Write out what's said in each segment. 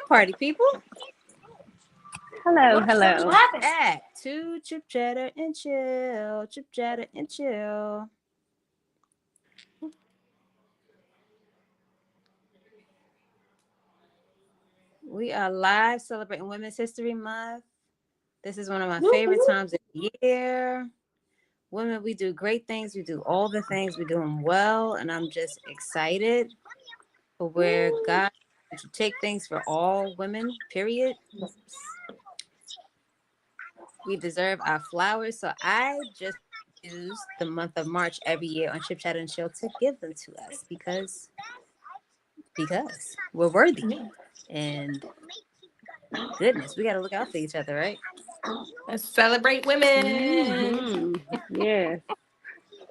party people. Hello, Welcome hello. back to Chip Chatter and Chill. Chip Chatter and Chill. We are live celebrating Women's History Month. This is one of my favorite times of the year. Women, we do great things. We do all the things. We do them well. And I'm just excited for where God should take things for all women, period. We deserve our flowers. So I just use the month of March every year on Chip Chat and Chill to give them to us because we're worthy. And goodness, we got to look out for each other, right? Let's celebrate women. Yes.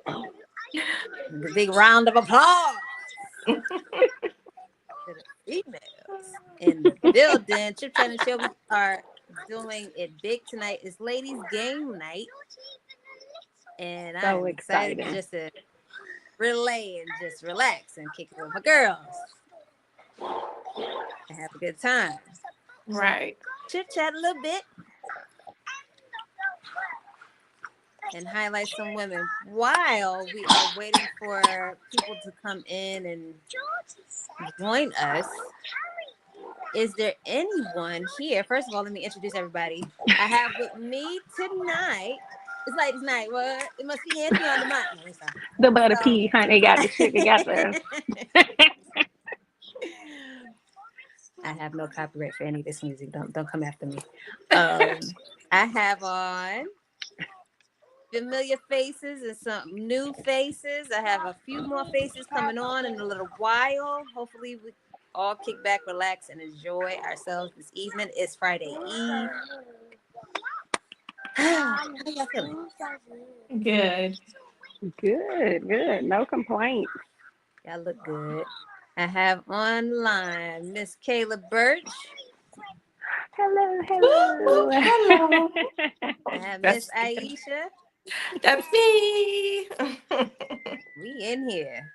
The big round of applause to the females in the building. Chip Chat and Chill, we are doing it big tonight. It's ladies' game night. And So I'm excited exciting. just to relay and just relax and kick it with my girls and have a good time. Right. Chit chat a little bit and highlight some women while we are waiting for people to come in and join us. Is there anyone here? First of all, let me introduce everybody. I have with me tonight. It's ladies' night. What? It must be Anthony on the mic. No, it's not. The butter pea, honey, got the sugar, got the. I have no copyright for any of this music. Don't come after me. I have on familiar faces and some new faces. I have a few more faces coming on in a little while. Hopefully we all kick back, relax, and enjoy ourselves this evening. It's Friday Eve. How y'all feeling? Good. Good. No complaints. Y'all look good. I have online Miss Kayla Birch. Hello. Hello. I have Miss That's Aisha. That's me. We in here.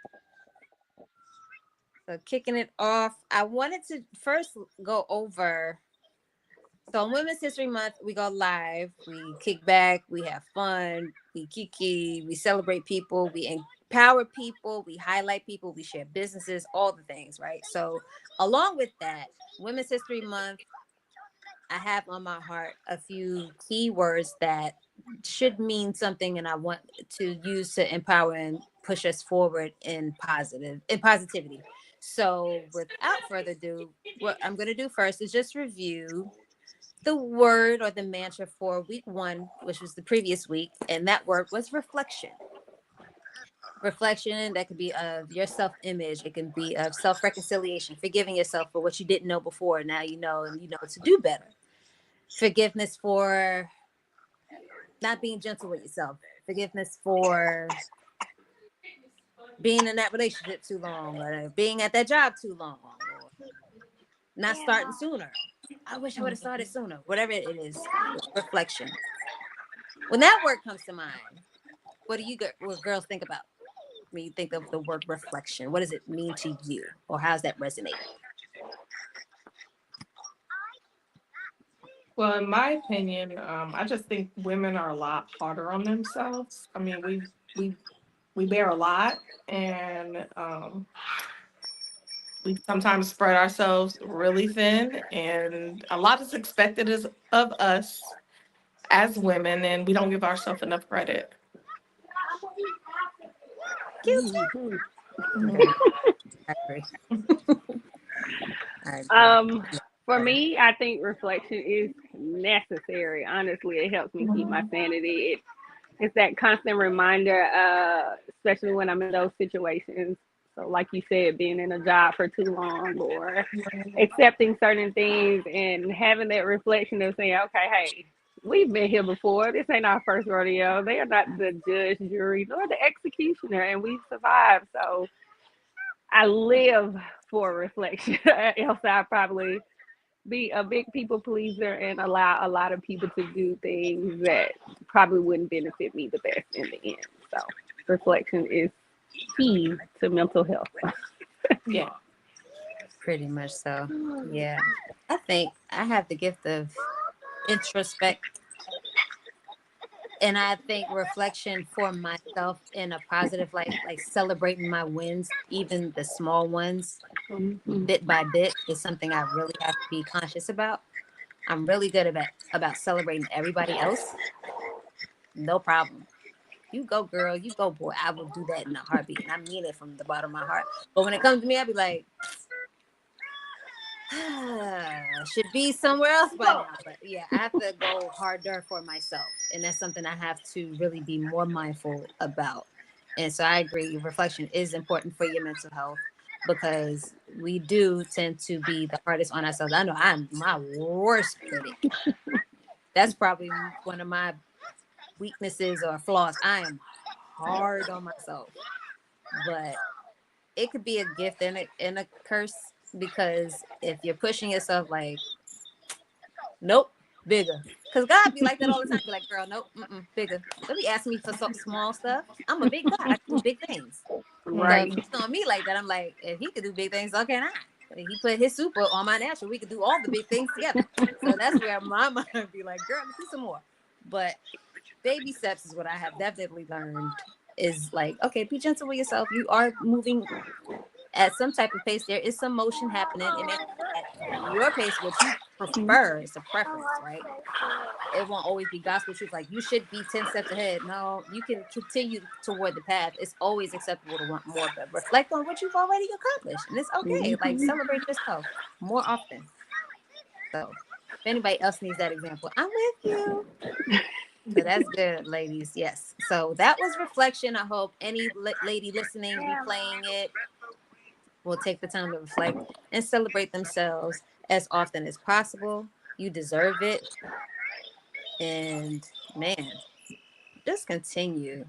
So kicking it off, I wanted to first go over. So on Women's History Month, we go live, we kick back, we have fun, we kiki, we celebrate people, we empower people, we highlight people, we share businesses, all the things, right? So along with that, Women's History Month, I have on my heart a few keywords that should mean something and I want to use to empower and push us forward in positivity. So without further ado, what I'm going to do first is just review the word or the mantra for week 1, which was the previous week, and that word was reflection. Reflection that could be of your self-image, it can be of self-reconciliation, forgiving yourself for what you didn't know before, now you know, and you know to do better. Forgiveness for not being gentle with yourself, forgiveness for being in that relationship too long, or being at that job too long, or not starting sooner. I wish I would have started sooner. Whatever it is, reflection. When that word comes to mind, what girls think about when you think of the word reflection? What does it mean to you, or how's that resonate? Well, in my opinion, I just think women are a lot harder on themselves. I mean, we bear a lot, and we sometimes spread ourselves really thin, and a lot is expected of us as women, and we don't give ourselves enough credit. I agree. I agree. For me, I think reflection is necessary. Honestly, it helps me keep my sanity. It's that constant reminder, especially when I'm in those situations. So, like you said, being in a job for too long or accepting certain things and having that reflection of saying, okay, hey, we've been here before. This ain't our first rodeo. They are not the judge, jury, nor the executioner, and we've survived. So, I live for reflection. Else, I probably be a big people pleaser and allow a lot of people to do things that probably wouldn't benefit me the best in the end. So reflection is key to mental health. Yeah. Pretty much so. Yeah. I think I have the gift of introspect, and I think reflection for myself in a positive light, like celebrating my wins, even the small ones, Mhm. bit by bit, is something I really have to be conscious about. I'm really good about celebrating everybody else. No problem. You go, girl. You go, boy. I will do that in a heartbeat, and I mean it from the bottom of my heart. But when it comes to me, I'll be like, should be somewhere else by now. But yeah, I have to go harder for myself, and that's something I have to really be more mindful about. And so I agree, reflection is important for your mental health, because we do tend to be the hardest on ourselves. I know I'm my worst critic. That's probably one of my weaknesses or flaws. I am hard on myself, but it could be a gift and a curse, because if you're pushing yourself like, nope, bigger. Because God be like that all the time. Be like, girl, nope, bigger. Don't be asking me for so small stuff. I'm a big God. I can do big things. So if Right. he's on me like that, I'm like, if he could do big things, so can I? If he put his super on my natural, we could do all the big things together. So that's where my mind be like, girl, let's do some more. But baby steps is what I have definitely learned, is like, okay, be gentle with yourself. You are moving at some type of pace. There is some motion happening. It may not be at your pace, what you prefer. It's a preference, right? It won't always be gospel truth. Like, you should be 10 steps ahead. No, you can continue toward the path. It's always acceptable to want more, but reflect on what you've already accomplished. And it's okay. Like, Mhm. celebrate yourself more often. So if anybody else needs that example, I'm with you. So that's good, ladies. Yes. So that was reflection. I hope any lady listening, replaying it, will take the time to reflect and celebrate themselves as often as possible. You deserve it. And man, just continue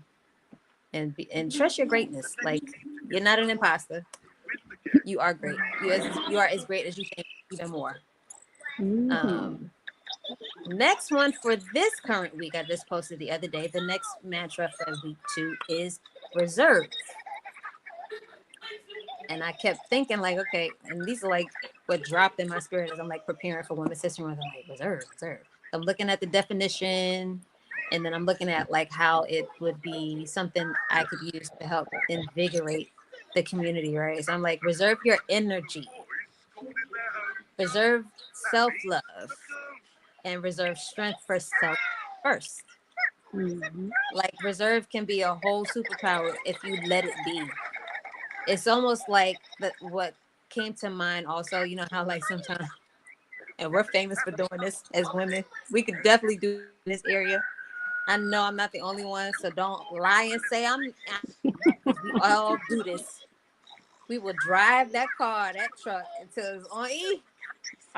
and trust your greatness. Like, you're not an imposter. You are great. You are as great as you think, even more. Mhm. Um, Next one for this current week, I just posted the other day. The next mantra for week 2 is reserve. And I kept thinking, like, okay, and these are like what dropped in my spirit as I'm like preparing for Women's History Month. I'm like, reserve, reserve. I'm looking at the definition, and then I'm looking at like how it would be something I could use to help invigorate the community, right? So I'm like, reserve your energy, reserve self-love, and reserve strength for self first. Mhm. Like, reserve can be a whole superpower if you let it be. It's almost like what came to mind also, you know how like sometimes, and we're famous for doing this as women, we could definitely do this area. I know I'm not the only one, so don't lie and say I'm, because we all do this. We will drive that car, that truck, until it's on E,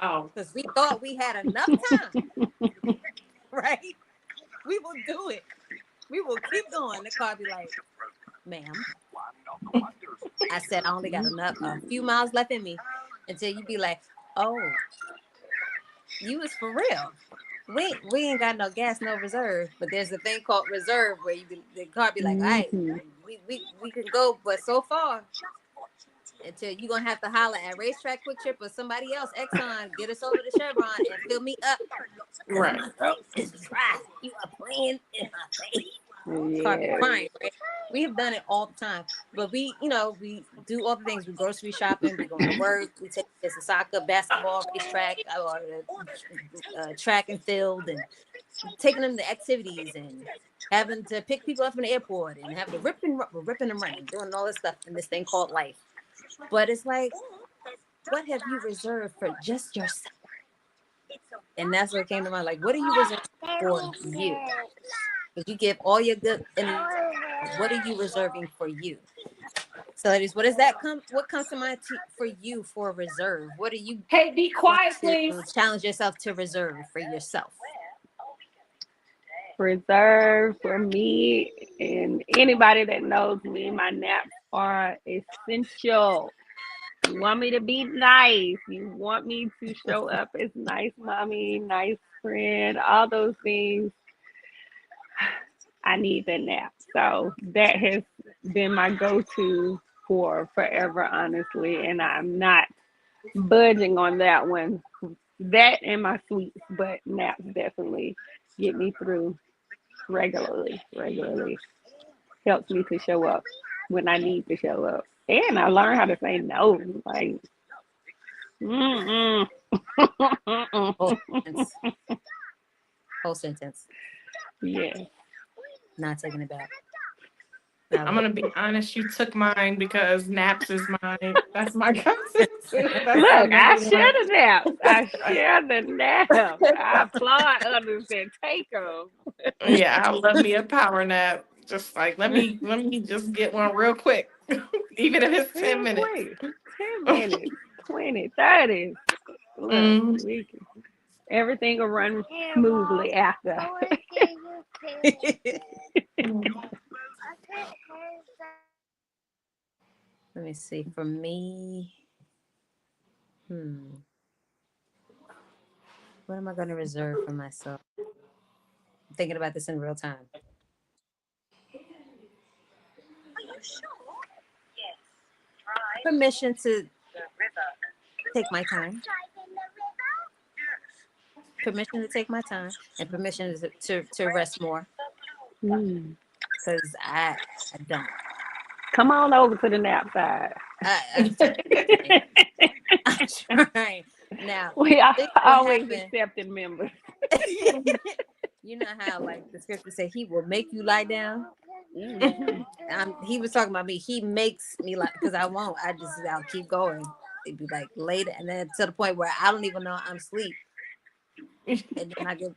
Oh, because we thought we had enough time, right? We will do it. We will keep going. The car be like, ma'am, I said I only got enough, a few miles left in me, until you be like, oh, you was for real. We ain't got no gas, no reserve. But there's a thing called reserve, where the car be like, all right, Mhm. we can go, but so far, until you gonna have to holler at Racetrack Quick Trip or somebody else, Exxon, get us over to Chevron and fill me up, because right. my throat is dry. You are playing in my face. Car be Yes. crying, right? We have done it all the time, but we do all the things. We grocery shopping, we going to work, we take kids to soccer, basketball, racetrack, or track and field, and taking them to activities, and having to pick people up from the airport, and have the ripping and running, doing all this stuff in this thing called life. But it's like, what have you reserved for just yourself? And that's what came to mind. Like, what are you reserved for you? Because you give all your good, and what are you reserving for you? So, ladies, what does that come? What comes to mind for you for reserve? What are you Hey, be going quiet, to please. challenge yourself to reserve for yourself? Reserve for me and anybody that knows me, my naps are essential. You want me to be nice. You want me to show up as nice mommy, nice friend, all those things. I need that nap. So that has been my go-to for forever, honestly. And I'm not budging on that one. That and my sweets, but naps definitely get me through regularly. Regularly helps me to show up when I need to show up, and I learned how to say no. Like, mm-mm. Whole sentence. Whole sentence. Yeah. Not taking it back. I'm gonna be honest. You took mine because naps is mine. That's my cousin too. That's my Look, I number share one. the naps. I share the naps. I applaud others that take them. Yeah, I love me a power nap. Just like let me just get one real quick, even if it's 10 minutes. Real quick. 10 minutes, 20, 30. Look, Mm. everything will run smoothly after. Let me see. For me, what am I going to reserve for myself? I'm thinking about this in real time. Permission to take my time. Permission to take my time, and permission to rest more Mm. because I don't. Come on over to the nap side. I'm trying. I'm trying. Now, We are think what always happened. accepting members. You know how like the scripture said he will make you lie down. Mhm. He was talking about me. He makes me like because I won't. I'll keep going. It'd be like later, and then to the point where I don't even know I'm asleep, and then I get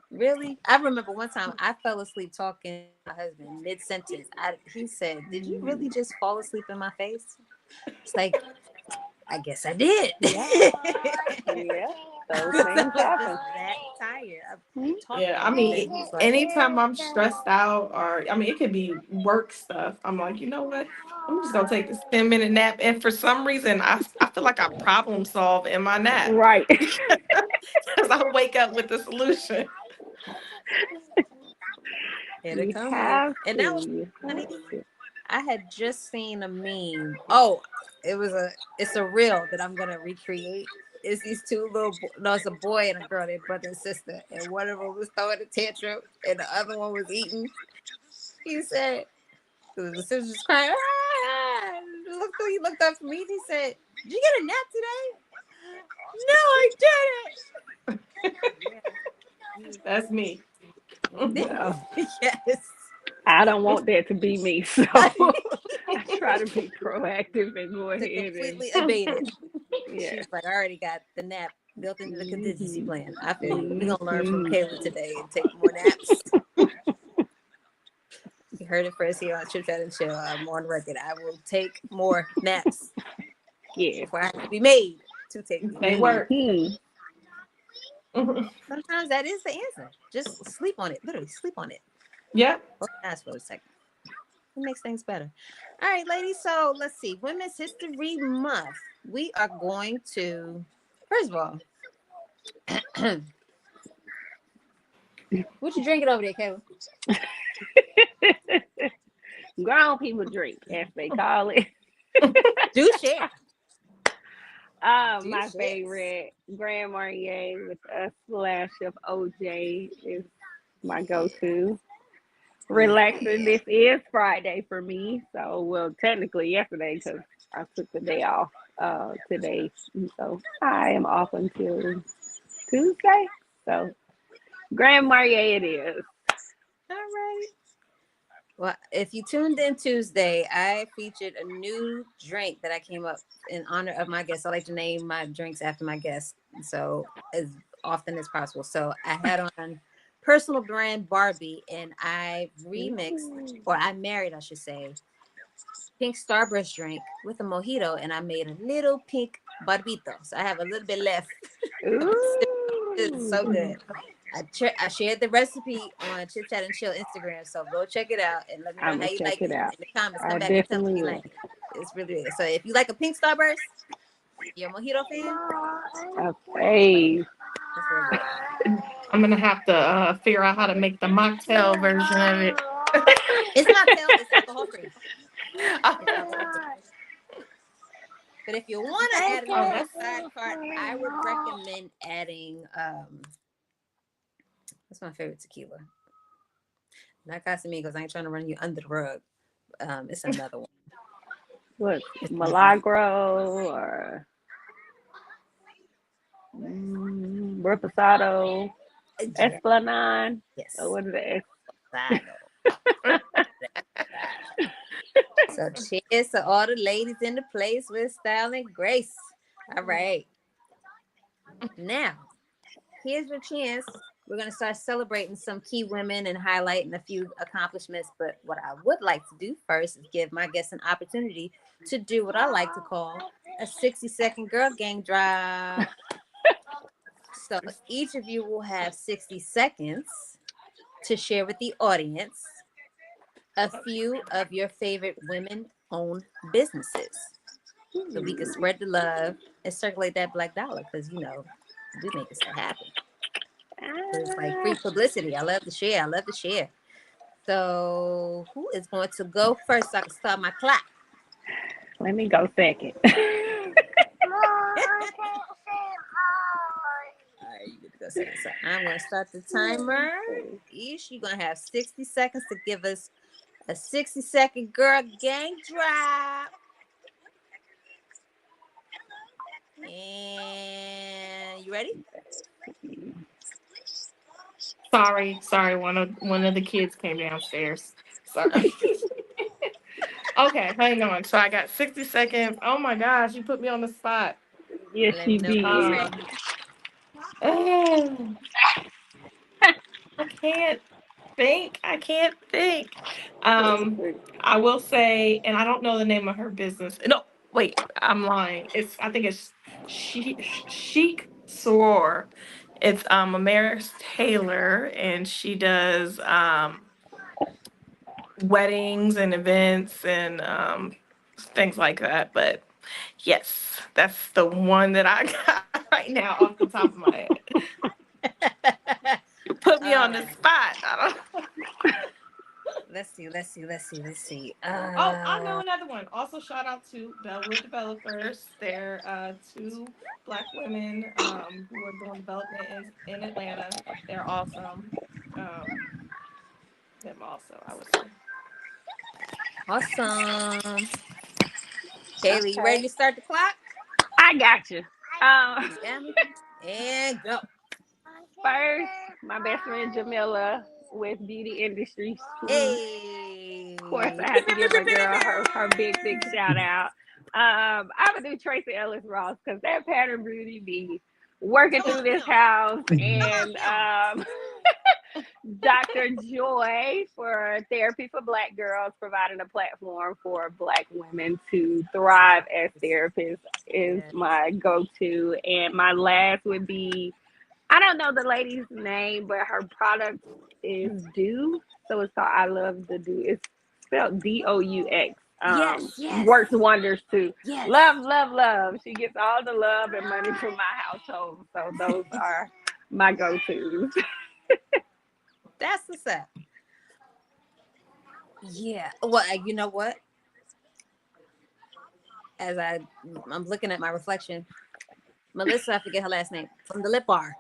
really. I remember one time I fell asleep talking to my husband mid sentence. He said, "Did you really just fall asleep in my face?" It's like I guess I did. Yeah. Yeah. Those Because I things was just happen. that tired of Mhm. talking Yeah, to I him. And mean, he's like, anytime I'm stressed out, or I mean, it could be work stuff. I'm like, you know what? I'm just gonna take this 10-minute nap, and for some reason, I feel like I problem solve in my nap Right. because I wake up with the solution. here they You come again. have And to. that was You funny. have to. I had just seen a meme. Oh, it's a reel that I'm gonna recreate. It's these two no, it's a boy and a girl, they're brother and sister, and one of them was throwing a tantrum, and the other one was eating. He said, the sister was crying. Ah! He looked up for me. And he said, "Did you get a nap today?" No, I That's me. didn't. Well, Yes. I don't want that to be me, so I try to be proactive and go To ahead and completely evade it. yeah. She's like, I already got the nap built into the contingency Mhm. plan. I feel you. We're gonna learn from Mhm. Kayla today and take more naps. You heard it first here on Chip Chat and Chill. I'm on record. I will take more naps Yeah. before I have to be made to take these They naps. work. Mhm. Sometimes that is the answer. Just sleep on it. Literally sleep on it. Yeah. Ask for a second. It makes things better. All right, ladies. So let's see. Women's History Month. We are going to first of all, what you drinking over there, Kayla? Grown people drink, as they call it. Do share. Do My share. favorite Grand Marnier with a splash of OJ is my go-to. Relaxing. This is Friday for me, so well, technically yesterday because I took the day off today, and so I am off until Tuesday. So Grand Marnier it is. All right. Well, if you tuned in Tuesday, I featured a new drink that I came up in honor of my guests. I like to name my drinks after my guests, so as often as possible. So I had on personal brand Barbie, and I remixed, or I married, I should say, pink Starburst drink with a mojito, and I made a little pink barbito. So I have a little bit left. It's so Ooh. good. I shared the recipe on Chip Chat and Chill Instagram, so go check it out and let me know I'm how gonna you check like it it out. in the comments. I Come back and tell me definitely you will. like it. It's really good. So if you like a pink Starburst, you're a mojito fan. Okay. That's real good. I'm gonna have to figure out how to make the mocktail version of it. It's mocktail. It's alcohol free. It's alcohol free. But if you want to add a Oh, little that's side cart, I would recommend adding what's my favorite tequila? Not Casamigos. I ain't trying to run you under the rug. It's another one. What, It's another Milagro or Reposado, one. Yeah, Esplanade, or yes. what is it? Sado. So cheers to all the ladies in the place with style and grace. All right. Now, here's your chance. We're going to start celebrating some key women and highlighting a few accomplishments. But what I would like to do first is give my guests an opportunity to do what I like to call a 60-second girl gang drop. So each of you will have 60 seconds to share with the audience a few of your favorite women-owned businesses. So we can spread the love and circulate that black dollar because, we make it stuff happen. It's like free publicity. I love to share. I love to share. So who is going to go first so I can start my clock? Let me go second. All right, you get to go second. So I'm going to start the timer. Each, you're going to have 60 seconds to give us a 60-second girl gang drop. And you ready? sorry. One of the kids came downstairs. Sorry. Okay, hang on. So I got 60 seconds. Oh my gosh, you put me on the spot. Yes, Let me you know when you're did. ready. Oh, I can't think. I can't think. Um, I will say, and I don't know the name of her business. No, wait, I'm lying. I think it's Chic Soror. It's Amaris Taylor, and she does weddings and events and things like that. But yes, that's the one that I got right now off the top of my head. You put me on the Um, spot. I don't. let's see. Oh, I know another one. Also, shout out to Bellwood Developers. They're two black women who are doing development in Atlanta. They're awesome. Um, them also, I would say. Awesome. Kaylee, you ready Okay. to start the clock? I got you. Yeah. And go. First, my best friend Jamila with Beauty Industry School. Hey. Of course, I have to give my girl her big shout out. I would do Tracy Ellis Ross because that pattern beauty be working Come through on this now. house, Come on and now. Dr. Joy for Therapy for Black Girls, providing a platform for Black women to thrive as therapists is Yes. my go-to. And my last would be, I don't know the lady's name, but her product is Dew. So it's called I Love the Dew. It's spelled Deux. Yes. Works wonders too. Yes. Love. She gets all the love and money from my household. So those are my go-tos. That's what's up. Yeah. Well, you know what? As I'm looking at my reflection, Melissa, I forget her last name, from the Lip Bar.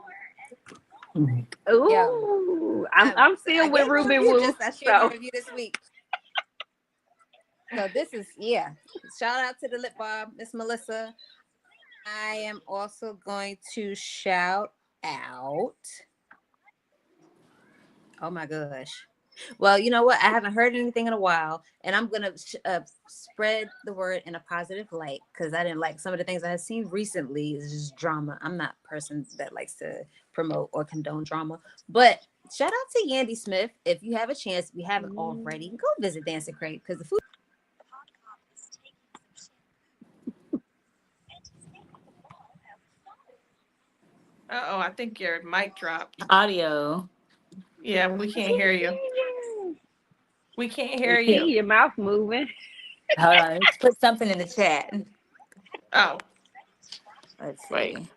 Yo, Ooh, I'm I, I'm I still with gave a Ruben review. Woo. I shared my So review this week. So this is, yeah. Shout out to the Lip Bar, Miss Melissa. I am also going to shout out. Oh my gosh. Well, you know what? I haven't heard anything in a while, and I'm gonna spread the word in a positive light because I didn't like some of the things I have seen recently. Is just drama. I'm not a person that likes to promote or condone drama, but shout out to Yandy Smith. If you have a chance, if you haven't already, go visit Dancing Crate because the food. Uh-oh, I think your mic dropped. Audio. Yeah, we can't hear you. We can't hear we see you. your mouth moving. Hold on. Let's put something in the chat. Oh, Let's wait. see.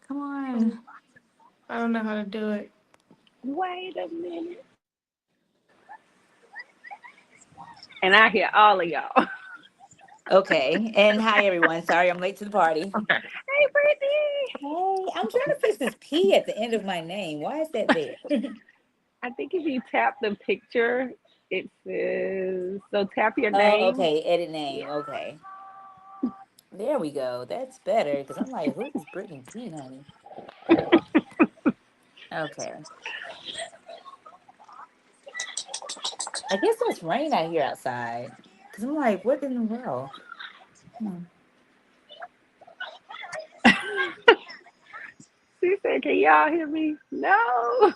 Come on. I don't know how to do it. Wait a minute. And I hear all of y'all. Okay. And hi, everyone. Sorry I'm late to the party. Okay. Hey, Brittany. Hey, I'm trying to fix this P at the end of my name. Why is that there? I think if you tap the picture, it says, so tap your Oh, name. okay. Edit Yeah. name. Okay. There we go. That's better because I'm like, who is Brittany T, honey? Okay. I guess it's rain out here outside. Because I'm like, what in the world? Hmm. She said, can y'all hear me? No.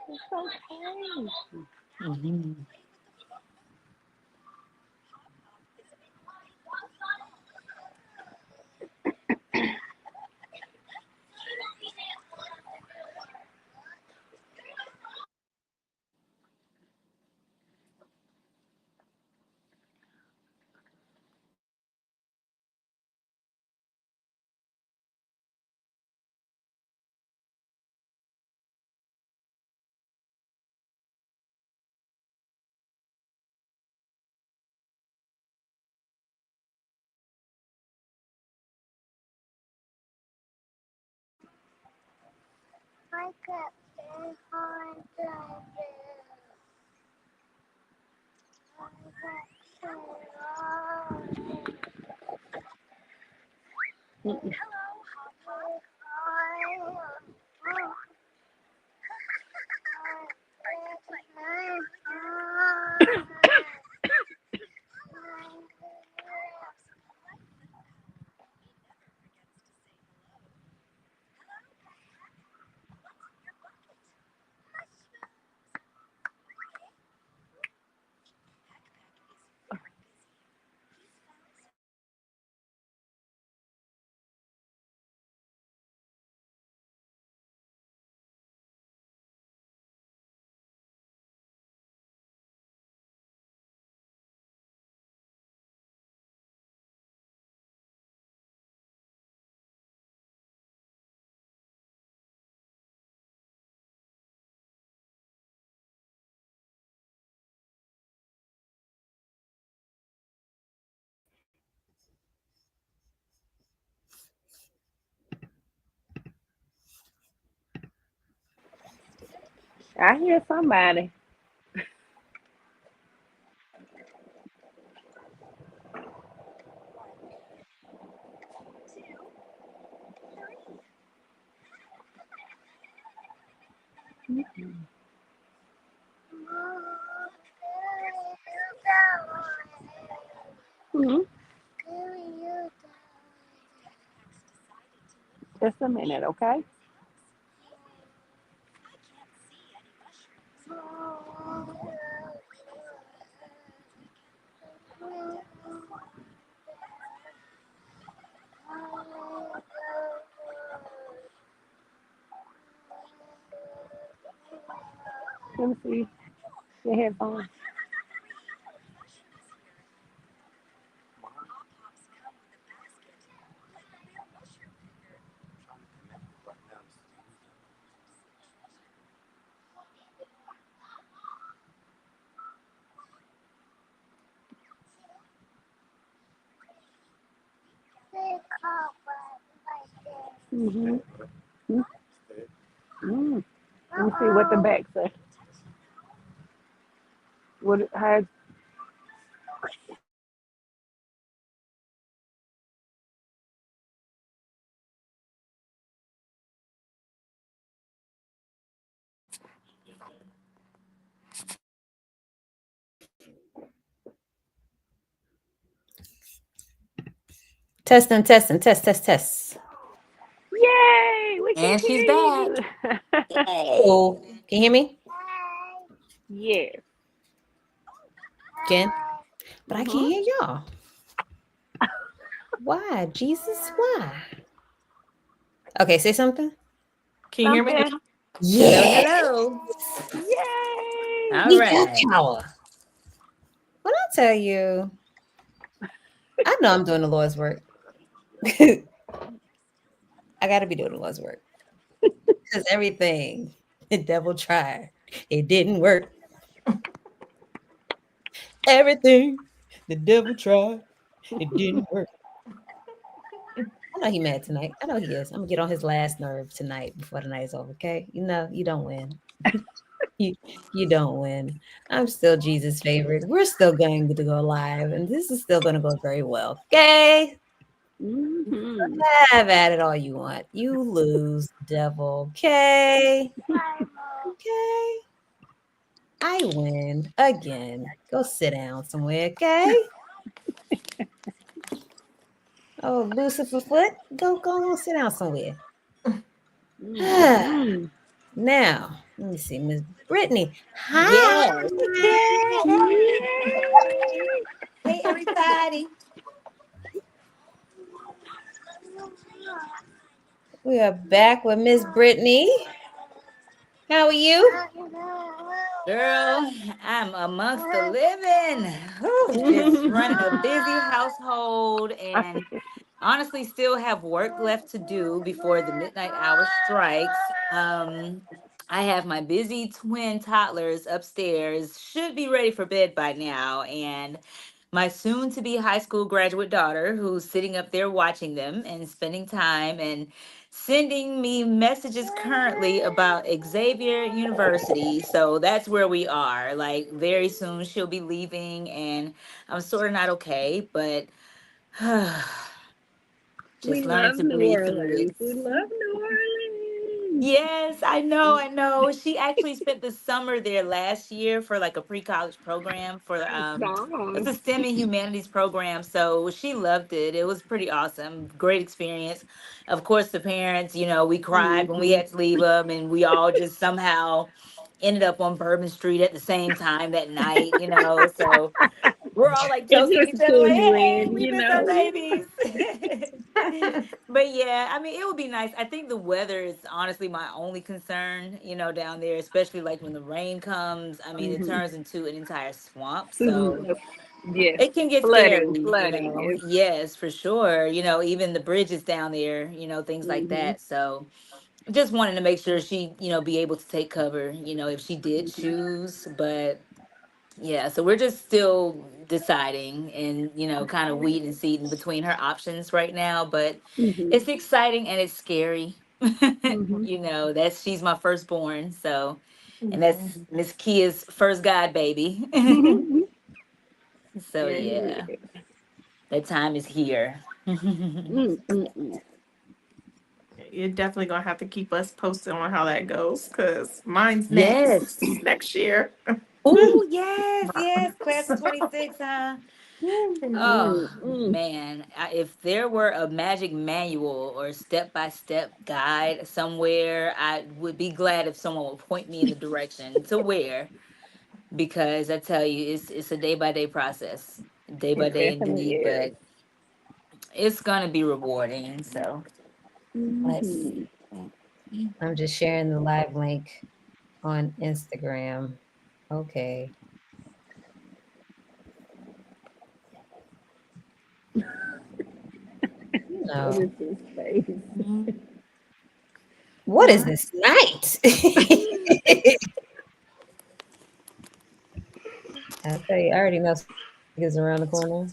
It's okay. Mhm. Mm-mm. I hear somebody. Mm-hmm. Just a minute, okay? Let me see your headphones. Mm-hmm. Mm-hmm. Let me see what the back says. What? How? Testing, testing, test, test, test. Yay! We can And she's hear back. you. Yay. Oh, can you hear me? Yes. Jen? But I can't Mm-hmm. hear y'all. Why, Jesus? Why? Okay, say something. Can you hear me? Something. Yeah, Hello. Yay! All we got right. power. When I tell you, I know I'm doing the Lord's work. I got to be doing the Lord's work because everything the devil tried, it didn't work. Everything the devil tried, it didn't work. I know he mad tonight. I know he is. I'm gonna get on his last nerve tonight before the night is over. Okay, you know you don't win. you you don't win. I'm still Jesus' favorite. We're still going to go live, and this is still going to go very well. Okay, Mm-hmm. have at it all you want. You lose, devil. Okay, okay. I win again. Go sit down somewhere. Okay. Oh, Lucifer foot, go on, sit down somewhere. Mm-hmm. Now, let me see, Miss Brittany. Hi. Yes. Hey, everybody. We are back with Miss Brittany. How are you? Girl, I'm amongst the living. Whew, just running a busy household and honestly still have work left to do before the midnight hour strikes. I have my busy twin toddlers upstairs, should be ready for bed by now, and my soon to be high school graduate daughter who's sitting up there watching them and spending time and sending me messages currently about Xavier University. So that's where we are. Like very soon she'll be leaving and I'm sort of not okay, but We just learning love to New breathe through Orleans. it. We love New Orleans. Yes, I know, I know. She actually spent the summer there last year for like a pre-college program for I it's saw. a STEM and humanities program. So she loved it. It was pretty awesome. Great experience. Of course, the parents, we cried when we Mm-hmm. had to leave them and we all just somehow ended up on Bourbon Street at the same time that night. So we're all like It toasting each just other pulls like, you hey, in, we you miss our know. babies. But yeah, I mean, it would be nice. I think the weather is honestly my only concern, down there, especially like when the rain comes. I mean, it Mm-hmm. turns into an entire swamp. So Yes. Yes. it can get Flooding. scary, Flooding is. Yes, for sure. Even the bridges down there, things like Mm-hmm. that. So just wanting to make sure she, be able to take cover, if she did choose. But yeah, so we're just still deciding and, kind of weeding and seeding between her options right now, but Mm-hmm. it's exciting and it's scary. Mm-hmm. That's she's my firstborn, so and Mhm. that's Miss Kia's first god baby. So yeah, Yeah. that time is here. Mm-mm-mm. You're definitely gonna have to keep us posted on how that goes, because mine's next Yes. next year. Oh, yes, yes, class of 26, huh? Oh Mm-mm. man, if there were a magic manual or step-by-step guide somewhere, I would be glad if someone would point me in the direction to where, because I tell you, it's a day-by-day process, day by It day definitely indeed, is. but it's gonna be rewarding. So let's Mm-hmm. see. I'm just sharing the live link on Instagram. Okay. What No. is this space? What is this night? I tell you, I already know is around the corner.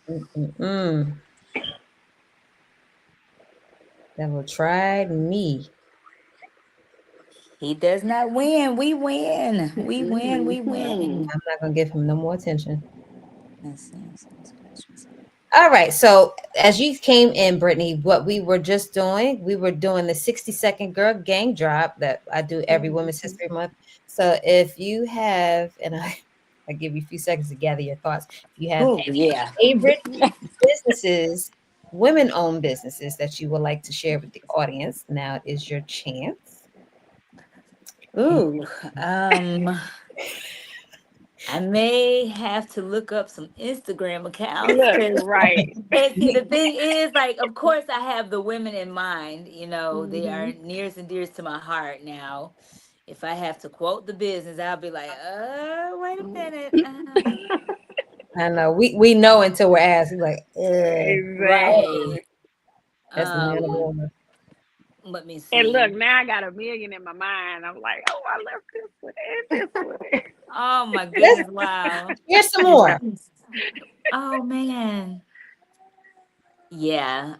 Mm-mm-mm. Devil tried me. He does not win. We win. We win. We Mm-hmm. win. I'm not gonna give him no more attention. Let's see. Let's see, let's see. All right. So as you came in, Brittany, what we were just doing, we were doing the 60-second girl gang drop that I do every Women's History Month. So if you have, and I give you a few seconds to gather your thoughts. If you have Oh yeah. favorite businesses, women-owned businesses that you would like to share with the audience, now is your chance. And Ooh. I may have to look up some Instagram accounts Look, because right. see the thing is like of course I have the women in mind, they are Hmm. nearest and dearest to my heart now. If I have to quote the business, I'll be like, wait a minute. I know we know until we're asked. We're like, Right. Exactly. that's the man of Um, woman. let me And look, see. now I got a million in my mind. I'm like, oh, I left this one and this one. Oh my Let's goodness, wow. here's some more. Oh man. Yeah.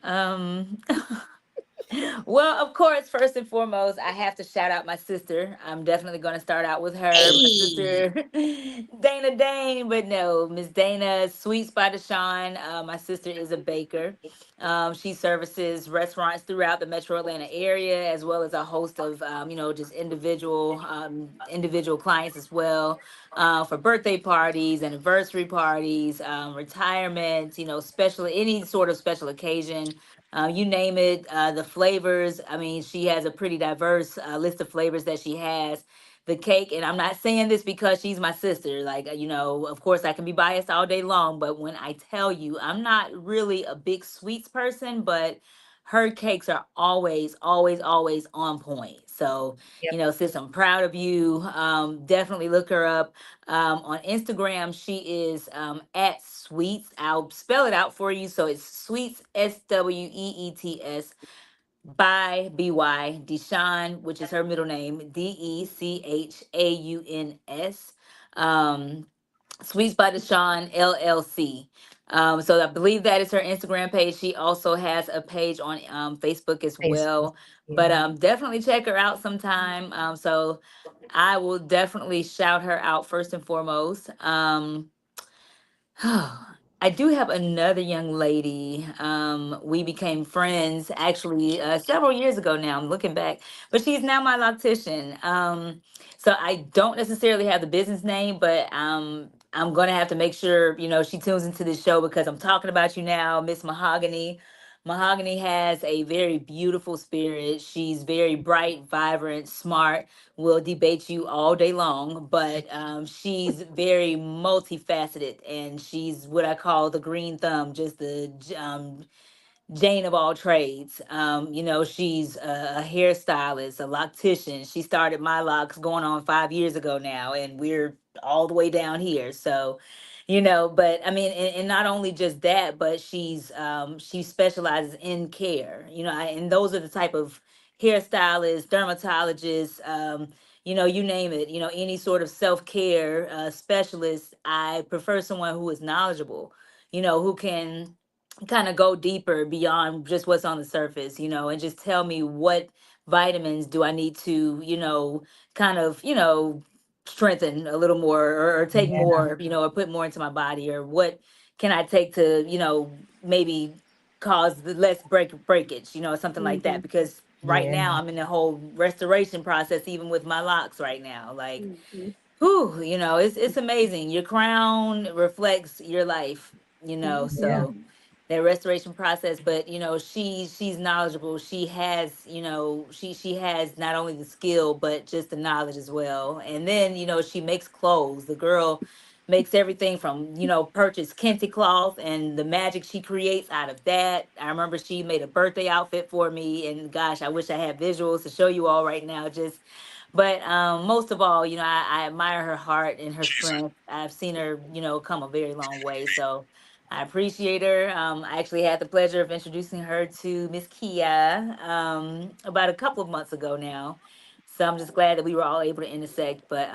Well, of course, first and foremost, I have to shout out my sister. I'm definitely going to start out with her, my Hey. sister Dana Dane. But no, Miss Dana, Sweets by Deshawn. My sister is a baker. She services restaurants throughout the Metro Atlanta area, as well as a host of, just individual clients as well, for birthday parties, anniversary parties, retirements. Special any sort of special occasion. You name it, the flavors. I mean, she has a pretty diverse list of flavors that she has. The cake, and I'm not saying this because she's my sister. Like, of course, I can be biased all day long, but when I tell you, I'm not really a big sweets person, but her cakes are always, always, always on point. So, Yep. sis, I'm proud of you. Definitely look her up. On Instagram, she is at Sweets. I'll spell it out for you. So it's Sweets, Sweets by BY Deshawn, which is her middle name, Dechauns. Um, Sweets by Deshawn LLC. So I believe that is her Instagram page. She also has a page on Facebook as Facebook. well. But Yeah. definitely check her out sometime. So I will definitely shout her out first and foremost. I do have another young lady. We became friends actually several years ago now. I'm looking back, but she's now my loctician. So I don't necessarily have the business name, but I'm gonna have to make sure she tunes into this show because I'm talking about you now, Miss Mahogany. Mahogany has a very beautiful spirit. She's very bright, vibrant, smart, will debate you all day long, but she's very multifaceted and she's what I call the green thumb, just the Jane of all trades. She's a hairstylist, a loctician. She started my locks going on 5 years ago now, and we're all the way down here. So, but I mean, and not only just that, but she specializes in care. And those are the type of hairstylists, dermatologists. You name it. Any sort of self care specialist. I prefer someone who is knowledgeable. Who can kind of go deeper beyond just what's on the surface, and just tell me what vitamins do I need to, kind of, strengthen a little more or take Yeah. more, or put more into my body, or what can I take to, maybe cause the less breakage, something like Hmm. that. Because right Yeah. now I'm in the whole restoration process, even with my locks right now. Like, Hmm. whew, it's amazing. Your crown reflects your life, Yeah. so that restoration process. But she's knowledgeable. She has she has not only the skill but just the knowledge as well. And then she makes clothes. The girl makes everything from purchase kente cloth and the magic she creates out of that. I remember she made a birthday outfit for me, and gosh, I wish I had visuals to show you all right now. Just but most of all, I admire her heart and her strength. I've seen her come a very long way. So I appreciate her. I actually had the pleasure of introducing her to Miss Kia about a couple of months ago now. So I'm just glad that we were all able to intersect. But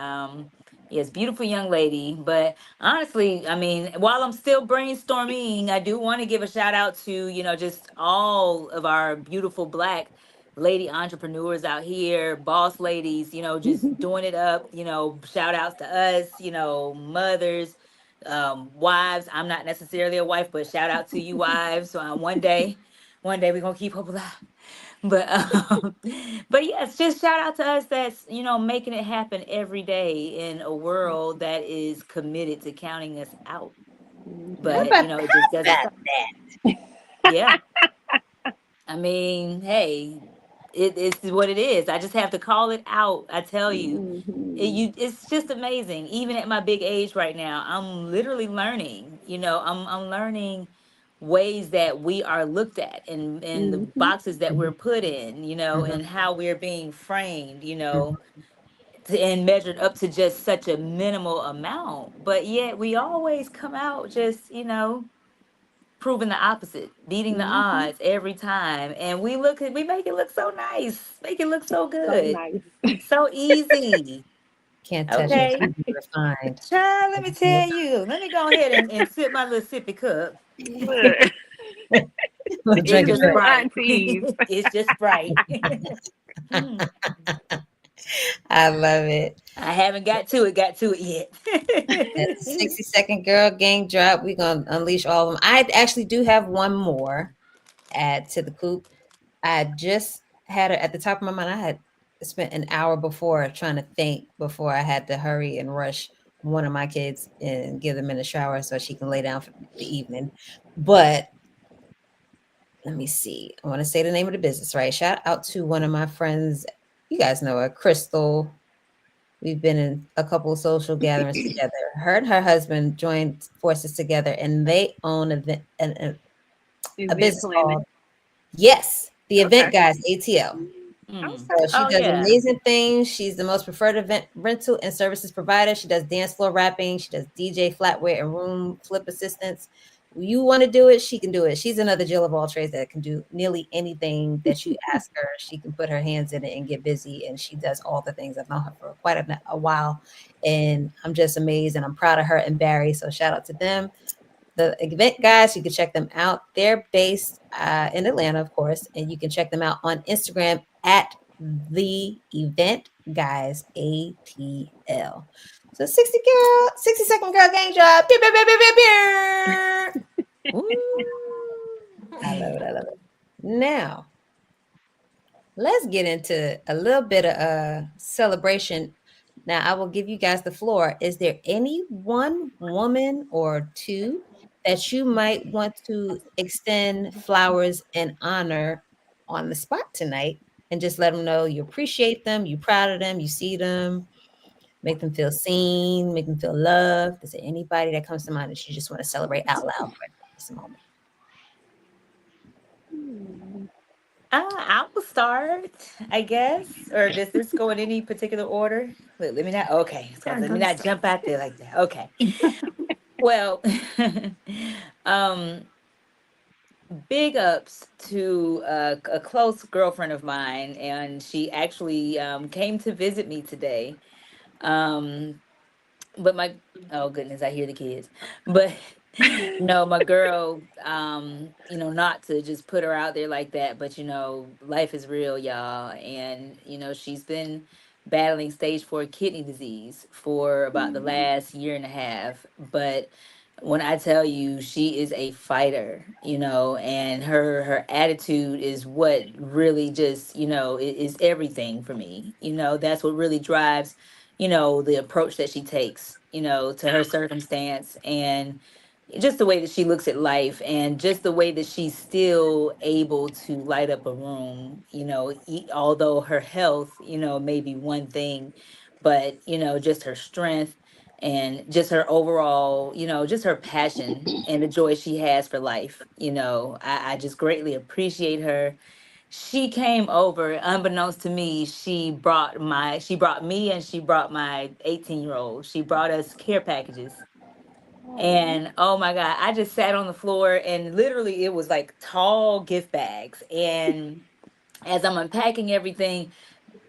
yes, beautiful young lady. But honestly, I mean, while I'm still brainstorming, I do want to give a shout out to, just all of our beautiful Black lady entrepreneurs out here, boss ladies, just doing it up, shout outs to us, mothers, wives. I'm not necessarily a wife, but shout out to you wives. So one day we're gonna keep hope alive. But but yes, just shout out to us that's making it happen every day in a world that is committed to counting us out. How But about it just doesn't that? stop. Yeah. I mean, hey, it's what it is. I just have to call it out. I tell you, Mhm. it's just amazing. Even at my big age right now, I'm literally learning. I'm learning ways that we are looked at, and the Mhm. boxes that we're put in, and how we're being framed, and measured up to just such a minimal amount. But yet we always come out just, proving the opposite, beating the Mhm. odds every time. And we make it look so nice, make it look so So good, nice. so easy. Can't touch it. Okay. Keep it refined. Child, let me tell you. Let me go ahead and sip my little sippy cup. Look, We'll It's drink the it just new first. Sprite. aunties. It's just Sprite. I love it. I haven't got to it At the yet. 60-second girl gang drop, we're gonna unleash all of them. I actually do have one more add to the coop. I just had it at the top of my mind. I had spent an hour before trying to think before I had to hurry and rush one of my kids and give them in the shower so she can lay down for the evening. But let me see. I want to say the name of the business, right? Shout out to one of my friends. You guys know her, Crystal. We've been in a couple of social gatherings together. Her and her husband joined forces together, and they own a Event business planning. called Yes, the Event Okay. Guys ATL. Mm. So she Oh does yeah. amazing things. She's the most preferred event rental and services provider. She does dance floor rapping. She does DJ flatware and room flip assistance. You want to do it, she can do it. She's another Jill of all trades that can do nearly anything that you ask her. She can put her hands in it and get busy, and she does all the things. I've known her for quite a while, and I'm just amazed, and I'm proud of her and Barry. So shout out to them. The Event Guys, you can check them out. They're based in Atlanta, of course, and you can check them out on Instagram at the Event Guys ATL. So 60-second girl gang job. Pew, pew, pew, pew, pew, pew. I love it. I love it. Now, let's get into a little bit of a celebration. Now, I will give you guys the floor. Is there any one woman or two that you might want to extend flowers and honor on the spot tonight? And just let them know you appreciate them, you're proud of them, you see them, make them feel seen, make them feel loved. Is there anybody that comes to mind that you just want to celebrate out loud for just a moment? I will start, I guess. Or does this go in any particular order? Let me not. Okay, so Yeah, let me go not start. jump out there like that. Okay. Well, um, big ups to a close girlfriend of mine, and she actually came to visit me today. Um, but my oh goodness, I hear the kids. But no, my girl, not to just put her out there like that, but life is real, y'all. And she's been battling stage 4 kidney disease for about the last year and a half. But when I tell you she is a fighter, and her attitude is what really just, is everything for me. That's what really drives, the approach that she takes, to her circumstance, and just the way that she looks at life, and just the way that she's still able to light up a room, although her health, may be one thing, but just her strength, and just her overall, just her passion and the joy she has for life. I just greatly appreciate her. She came over unbeknownst to me. She brought me, and she brought my 18-year-old. She brought us care packages. Oh. And oh my God, I just sat on the floor, and literally it was like tall gift bags. And as I'm unpacking everything,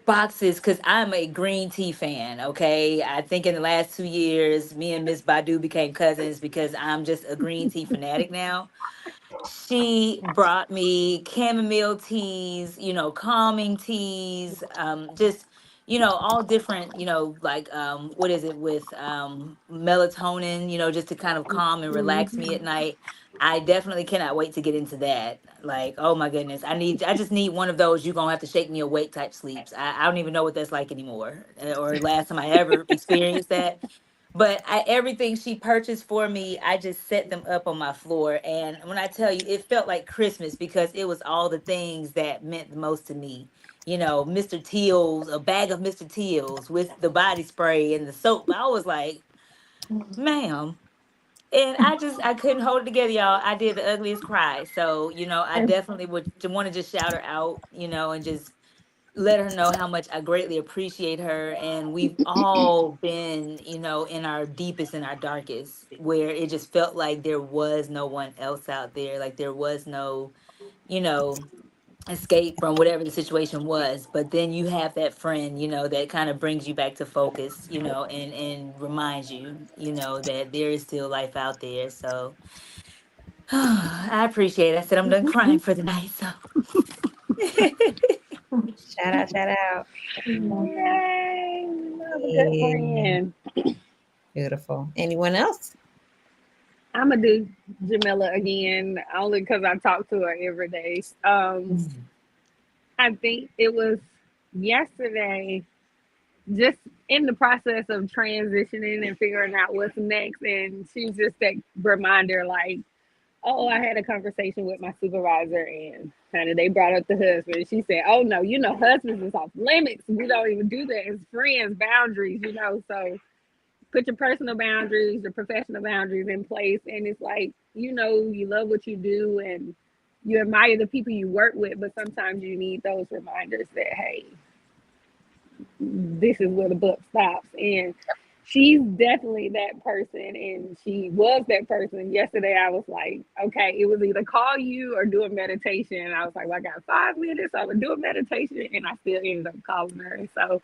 boxes, because I'm a green tea fan. Okay. I think in the last 2 years, me and Miss Badu became cousins because I'm just a green tea fanatic now. She brought me chamomile teas, calming teas, just, all different, like, what is it with melatonin, just to kind of calm and relax me at Mhm. night. I definitely cannot wait to get into that. Like, oh my goodness, I just need one of those. You're gonna have to shake me awake type sleeps. I don't even know what that's like anymore, or last time I ever experienced that. But everything she purchased for me, I just set them up on my floor. And when I tell you, it felt like Christmas because it was all the things that meant the most to me. Mr. Teal's, a bag of Mr. Teal's with the body spray and the soap. I was like, ma'am. And I couldn't hold it together, y'all. I did the ugliest cry. So, I definitely would want to just shout her out, and just let her know how much I greatly appreciate her. And we've all been, in our deepest and our darkest, where it just felt like there was no one else out there. Like there was no, you know, escape from whatever the situation was. But then you have that friend, that kind of brings you back to focus, and reminds you, that there is still life out there. So I appreciate it. I said I'm done crying for the night. So Shout out, shout out. Yay, love a good friend. Beautiful. Anyone else? I'm gonna do Jamila again, only because I talk to her every day. I think it was yesterday, just in the process of transitioning and figuring out what's next, and she's just that reminder, like, oh, I had a conversation with my supervisor, and kind of they brought up the husband. She said, "Oh no, husbands is off limits. We don't even do that as friends. Boundaries, So put your personal boundaries, your professional boundaries in place. And it's like, you love what you do and you admire the people you work with, but sometimes you need those reminders that, hey, this is where the buck stops." And she's definitely that person. And she was that person. Yesterday, I was like, okay, it was either call you or do a meditation. And I was like, well, I got 5 minutes. I'm going to do a meditation. And I still ended up calling her. And so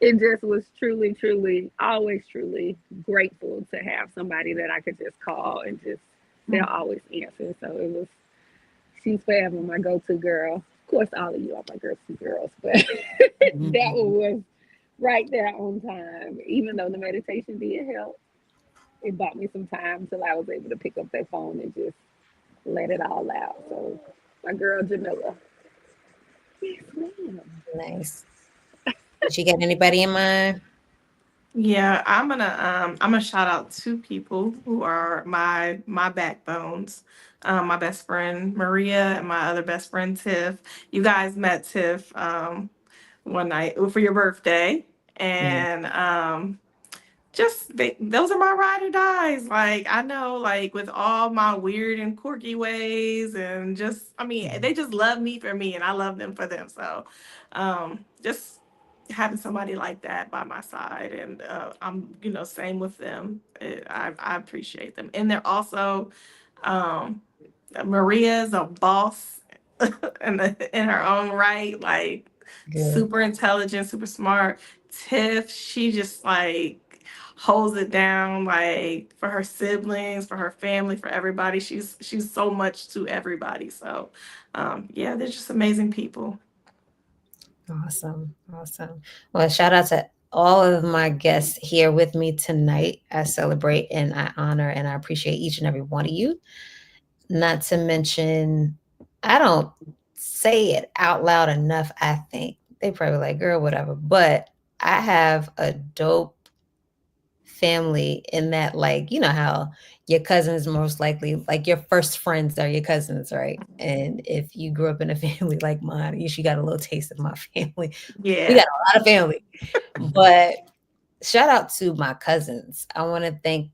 it just was truly, truly, always truly grateful to have somebody that I could just call and they'll always answer. So she's forever my go-to girl. Of course, all of you are my go-to girls, but that one was right there on time. Even though the meditation did help, it bought me some time till I was able to pick up that phone and just let it all out. So my girl, Jamila. Yes, ma'am. Nice. Did you get anybody in mind? Yeah, I'm gonna shout out 2 people who are my backbones. My best friend Maria and my other best friend Tiff. You guys met Tiff one night for your birthday, and those are my ride or dies. Like, I know, like, with all my weird and quirky ways, and they just love me for me and I love them for them. So just having somebody like that by my side, and I'm same with them. I appreciate them. And they're also Maria's a boss in her own right, like super intelligent, super smart. Tiff, she just like holds it down, like, for her siblings, for her family, for everybody. She's so much to everybody. So yeah, they're just amazing people. Awesome. Well, shout out to all of my guests here with me tonight. I celebrate and I honor and I appreciate each and every one of you. Not to mention, I don't say it out loud enough, I think. They probably like, girl, whatever. But I have a dope family in that, like, how your cousins most likely, like, your first friends are your cousins, right? And if you grew up in a family like mine, you got a little taste of my family. Yeah, we got a lot of family. But shout out to my cousins. I want to thank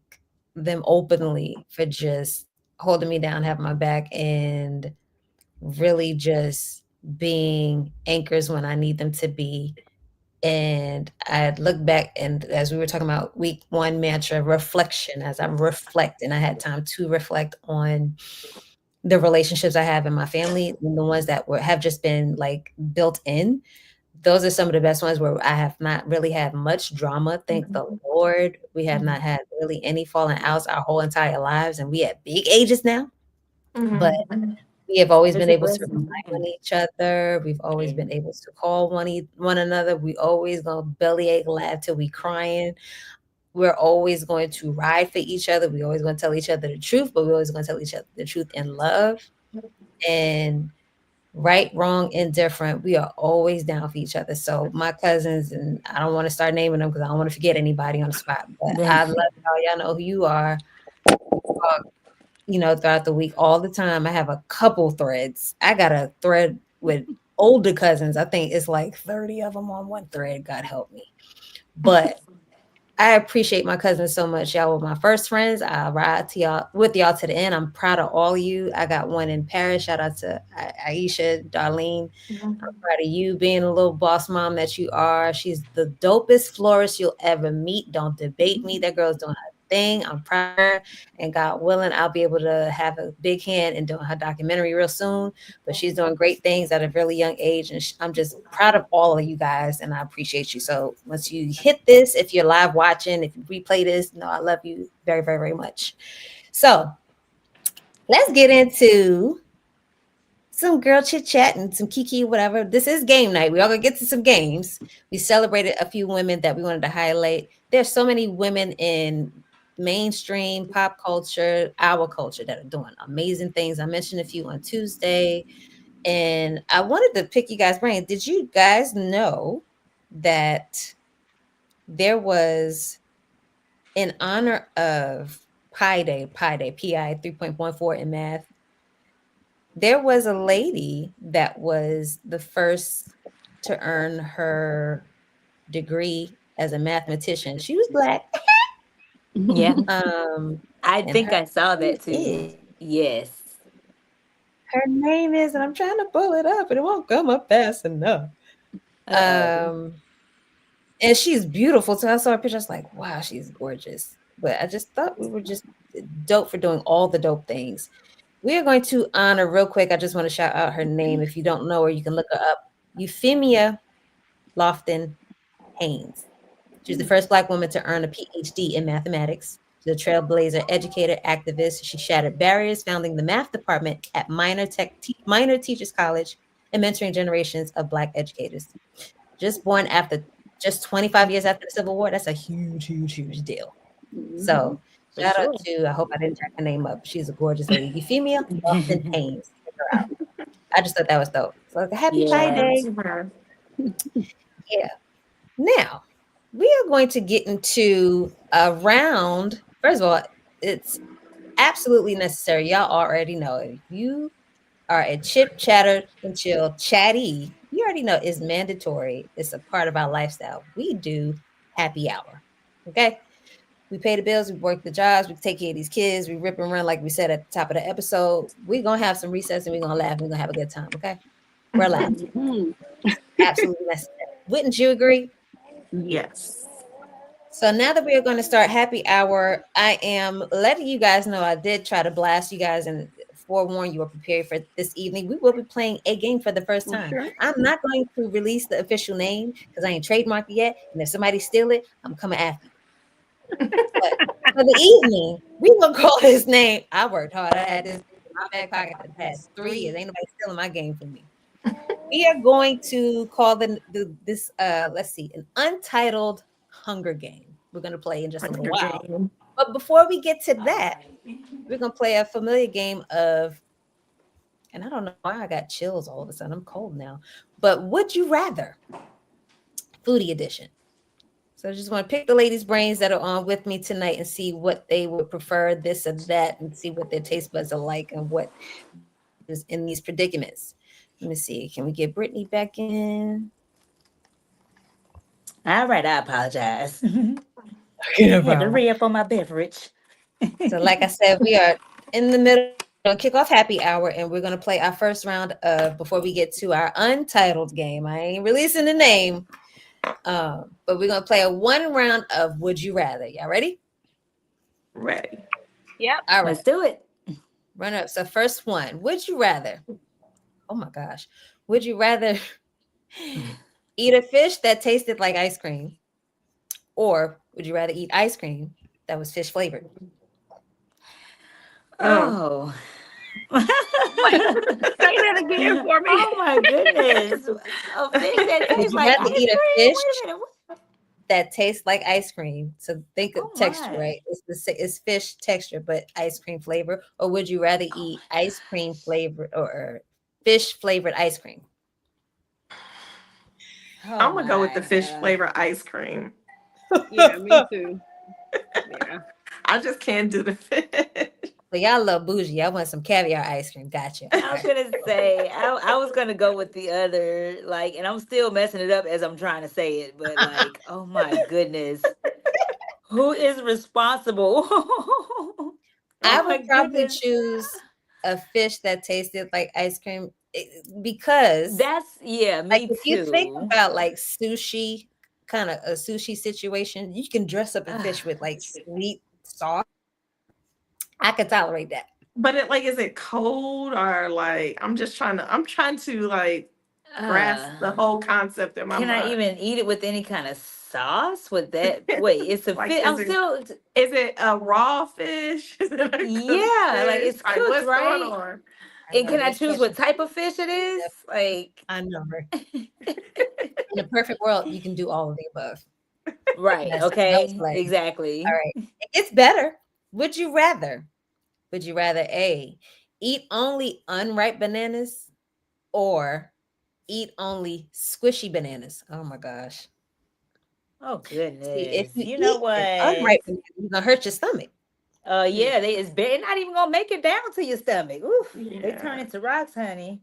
them openly for just holding me down, having my back, and really just being anchors when I need them to be. And I look back, and as we were talking about week 1 mantra, reflection, as I reflect, and I had time to reflect on the relationships I have in my family and the ones that have just been like built in. Those are some of the best ones where I have not really had much drama. Thank the Lord. We have not had really any falling outs our whole entire lives. And we at big ages now. But we have always been able to rely on each other. We've always been able to call one another. We always gonna bellyache, laugh till we crying. We're always going to ride for each other. We always going to tell each other the truth, but we're always going to tell each other the truth in love. And right, wrong, indifferent, we are always down for each other. So my cousins, and I don't want to start naming them because I don't want to forget anybody on the spot, but I love y'all. Y'all know who you are. Throughout the week, all the time. I have a couple threads. I got a thread with older cousins. I think it's like 30 of them on one thread. God help me. But I appreciate my cousins so much. Y'all were my first friends. I ride to y'all with y'all to the end. I'm proud of all of you. I got one in Paris. Shout out to Aisha, Darlene. I'm proud of you being a little boss mom that you are. She's the dopest florist you'll ever meet. Don't debate me. That girl's doing her thing. I'm proud of her. And God willing, I'll be able to have a big hand in doing her documentary real soon. But she's doing great things at a really young age. And I'm just proud of all of you guys. And I appreciate you. So once you hit this, if you're live watching, if you replay this, I love you very, very, very much. So let's get into some girl chit chat and some kiki, whatever. This is game night. We all gonna get to some games. We celebrated a few women that we wanted to highlight. There's so many women in mainstream pop culture, our culture, that are doing amazing things. I mentioned a few on Tuesday, and I wanted to pick you guys' brain. Did you guys know that there was, in honor of Pi Day, PI 3.14 in math, there was a lady that was the first to earn her degree as a mathematician. She was Black. Yeah. I and think her I saw that too. name Yes. Her name is, and I'm trying to pull it up, and it won't come up fast enough. And she's beautiful. So I saw her picture. I was like, wow, she's gorgeous. But I just thought we were just dope for doing all the dope things. We are going to honor real quick. I just want to shout out her name. If you don't know her, you can look her up. Euphemia Lofton Haynes. She's the first Black woman to earn a PhD in mathematics. She's a trailblazer, educator, activist. She shattered barriers, founding the math department at Minor Teachers College and mentoring generations of Black educators. Just born after just 25 years after the Civil War. That's a huge, huge, huge deal. So shout out to, I hope I didn't jack her name up. She's a gorgeous lady. Euphemia Lofton Haynes. Check her out. I just thought that was dope. So happy Pi Day. Yeah. Now, we are going to get into a round. First of all, it's absolutely necessary. Y'all already know, if you are a chip, chatter, and chill chatty, you already know it's mandatory. It's a part of our lifestyle. We do happy hour. Okay? We pay the bills, we work the jobs, we take care of these kids, we rip and run like we said at the top of the episode. We're going to have some recess and we're going to laugh and we're going to have a good time, okay? We're allowed to. Absolutely necessary. Wouldn't you agree? Yes. So now that we are going to start happy hour, I am letting you guys know I did try to blast you guys and forewarn you or prepare for this evening. We will be playing a game for the first time. Sure. I'm not going to release the official name because I ain't trademarked it yet. And if somebody steal it, I'm coming after you. But for the evening, we will call his name. I worked hard. I had this in my back pocket for the past 3 years. Ain't nobody stealing my game from me. We are going to call this let's see, an untitled Hunger Game. We're going to play in just a little while. But before we get to that, we're going to play a familiar game of, and I don't know why I got chills all of a sudden. I'm cold now. But Would You Rather? Foodie edition. So I just want to pick the ladies' brains that are on with me tonight and see what they would prefer, this or that, and see what their taste buds are like and what is in these predicaments. Let me see. Can we get Brittany back in? All right, I apologize. I had to re-up on my beverage. So like I said, we are in the middle of kick off happy hour, and we're going to play our first round of, before we get to our untitled game. I ain't releasing the name. But we're going to play a one round of Would You Rather. Y'all ready? Ready. Yep. All right. Let's do it. Run up. So first one. Would you rather? Oh my gosh. Would you rather eat a fish that tasted like ice cream, or would you rather eat ice cream that was fish flavored? Oh. Say that again for me. Oh my goodness. A fish that Would tastes you like rather ice eat a cream? fish Wait a minute. What? that tastes like ice cream? So think of Oh texture, my. right? It's fish texture, but ice cream flavor. Or would you rather eat ice cream flavored or fish flavored ice cream? Oh I'm gonna go with the my fish God. flavor ice cream. Yeah, me too. Yeah. I just can't do the fish. So y'all love bougie. I want some caviar ice cream. Gotcha. I was gonna say I was gonna go with the other, like, and I'm still messing it up as I'm trying to say it, but like, oh my goodness, who is responsible? Oh I my would probably goodness. choose a fish that tasted like ice cream because, That's yeah, like, me if you think too. about like sushi, kind of a sushi situation, you can dress up a fish Ugh. with like sweet sauce. I could tolerate that. But it like, is it cold or like? I'm trying to like grasp the whole concept in my Can I mind. even eat it with any kind of sauce? With that, wait, it's a Like, fish. I'm still, is it a raw fish? Is it a cooked yeah, like fish? it's Like, cooked, what's going right? on? I And know can I this choose question. what type of fish it is? Like, I know, right? In a perfect world, you can do all of the above. right? That's Okay, like, all exactly. right. It gets better. Would you rather? Would you rather A, eat only unripe bananas or eat only squishy bananas? Oh my gosh. Oh See, if goodness. you You know eat an what? unripe banana, you're gonna hurt your stomach. Yeah, it's not even gonna make it down to your stomach. Oof, they turn Yeah. into rocks, honey.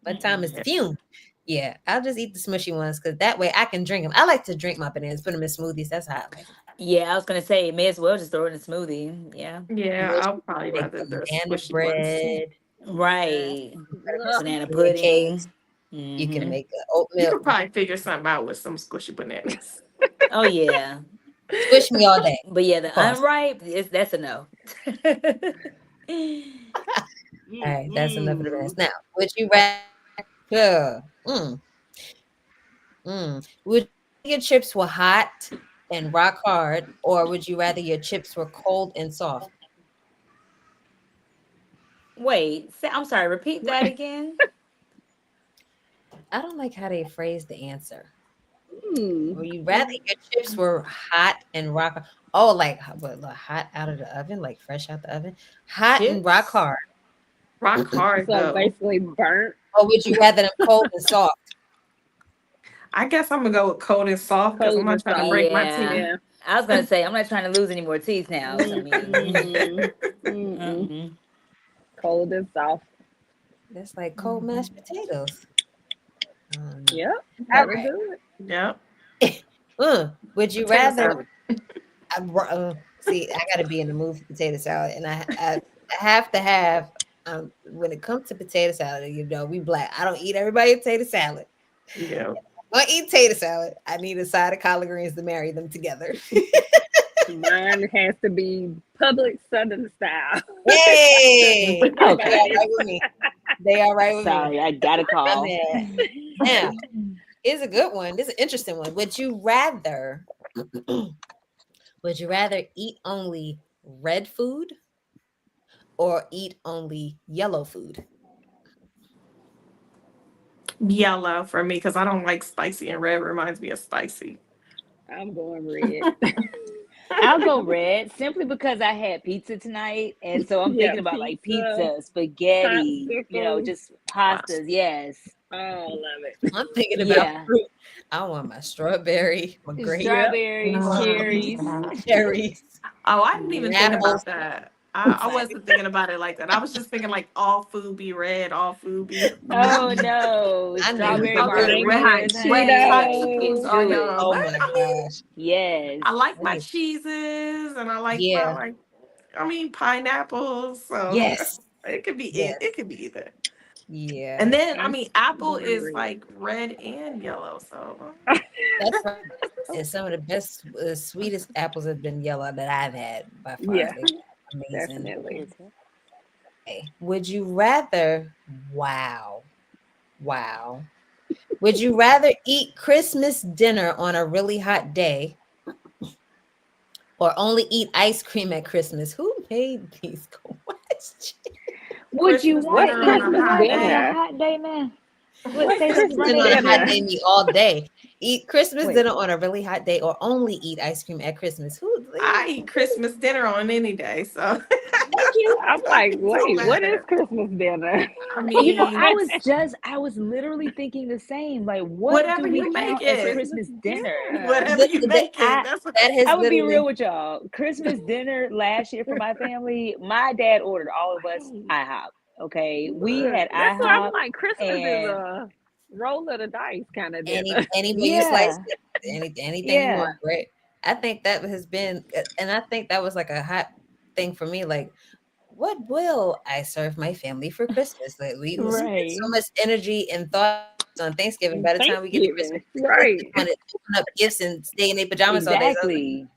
By the time Mm-mm. it's fumed. Yeah, I'll just eat the smushy ones because that way I can drink them. I like to drink my bananas, put them in smoothies. That's how I like them. Yeah, I was gonna say, may as well just throw it in a smoothie. Yeah, Yeah, Smushy, I'll probably make rather the banana squishy ones. bread, right. some Banana banana pudding. cakes. You can Hmm. make an You oatmeal. could probably figure something out with some squishy bananas. Oh yeah, Squish me all day. but yeah, the Pause. unripe that's a no. All right, that's enough of the bananas. Now, would you rather? Would your chips were hot and rock hard, or would you rather your chips were cold and soft? Wait, I'm sorry. Repeat that again. I don't like how they phrase the answer. Hmm. Would you rather your chips were hot and rock? Oh, like what? Like hot out of the oven, like fresh out the oven, hot and rock Chips. hard. Rock hard So though. basically burnt. Or would you rather them cold and soft? I guess I'm gonna go with cold and soft because I'm Cold not and trying to soft. break my Yeah, teeth. Yeah. I was gonna say I'm not trying to lose any more teeth now. So, I mean, Mm-mm. Mm-mm. mm-mm. Cold and soft. That's like cold mashed potatoes. Yep. All That'll right. do it. Yep. Would you Potato rather? salad. See, I got to be in the mood for potato salad, and I have to have. When it comes to potato salad, you know, we black. I don't eat everybody potato salad. Yeah. I eat potato salad. I need a side of collard greens to marry them together. Mine has to be public Southern style. Hey, they all Okay. right with me. They all right with me. Sorry, I got a call. Man. Now, here's a good one. This is an interesting one. Would you rather? Would you rather eat only red food or eat only yellow food? Yellow for me because I don't like spicy, and red reminds me of spicy. I'm going red. I'll go red simply because I had pizza tonight, and so I'm Yeah, thinking about like pizza, pizza, spaghetti, popsicles. just Wow. pastas. Yes, All of it. I'm thinking about yeah, fruit. I want my strawberry, my grape, strawberries, cherries. cherries, Oh, I didn't even think apples. about that. I wasn't thinking about it like that. I was just thinking like all food be red, all food be. Oh no, I need strawberry some Okay, Red hot margaritas, red hot honey. Cheetos. Cheetos Let's are do it. yum. Oh But my I mean, gosh. Yes. I like I my need- cheeses and I like Yeah. my pineapples. So Yes. it could be Yes. it could be either. Yeah. And then I I'm mean apple going is red. like red and yellow. So That's right. And some of the best, sweetest apples have been yellow that I've had by far. Yeah, They're amazing. definitely. Okay. Would you rather? Wow. Would you rather eat Christmas dinner on a really hot day or only eat ice cream at Christmas? Who made these questions? Would you Christmas want dinner on a Christmas hot dinner on day? a hot day, man? What What's say Christmas run Dinner it on a hot down? day me all day. Eat Christmas Wait. dinner on a really hot day or only eat ice cream at Christmas. Who? I eat Christmas dinner on any day. So Thank you. I'm like, So wait, what is bad. Christmas dinner? I You know, mean, I was literally thinking the same. Like, what do whatever we you make count as it, Christmas Christmas dinner? dinner. whatever you That, make it. I That's what. that has I would be literally real with y'all. Christmas dinner last year for my family, my dad ordered all of us Right. IHOP. Okay, we Look, had that's what I'm IHOP, like. Christmas is and a roll of the dice kind of any dinner. way you slice yeah, it, anything you want, yeah. right? I think that has been, and I think that was like a hot thing for me. Like, what will I serve my family for Christmas? Like we spend so Right. much energy and thought on Thanksgiving. By the time we get to Christmas, Thanksgiving, we right? just want to open up gifts and stay in their pajamas all day. So I was like, Exactly.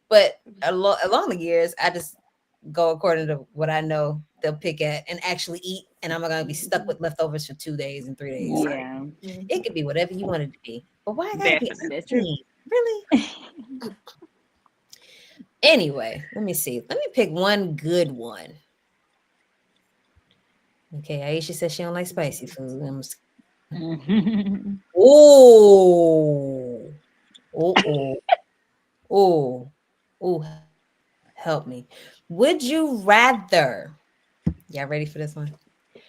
but along the years, I just go according to what I know they'll pick at and actually eat, and I'm not gonna be stuck with leftovers for 2 days and 3 days. Right. Yeah, It could be whatever you want it to be, but why it gotta be Definitely. that's true. unclean? Really? Anyway, let me see. Let me pick one good one. Okay, Aisha says she don't like spicy food. Oh, oh, oh, oh, help me. Would you rather? Y'all ready for this one?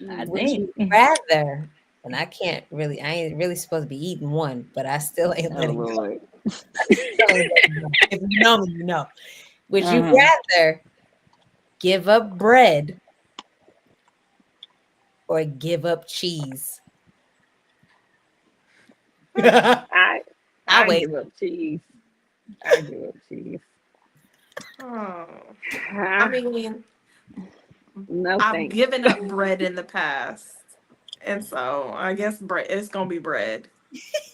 I Would think. you rather? And I can't really, I ain't really supposed to be eating one, but I still ain't Oh letting go. Lord. Still ain't letting go. If you know me, you know. Would you Uh-huh. rather give up bread or give up cheese? I I wait. give up cheese. I give up cheese. Oh, I mean, No I've thanks. given up bread in the past, and so I guess bread. It's gonna be bread.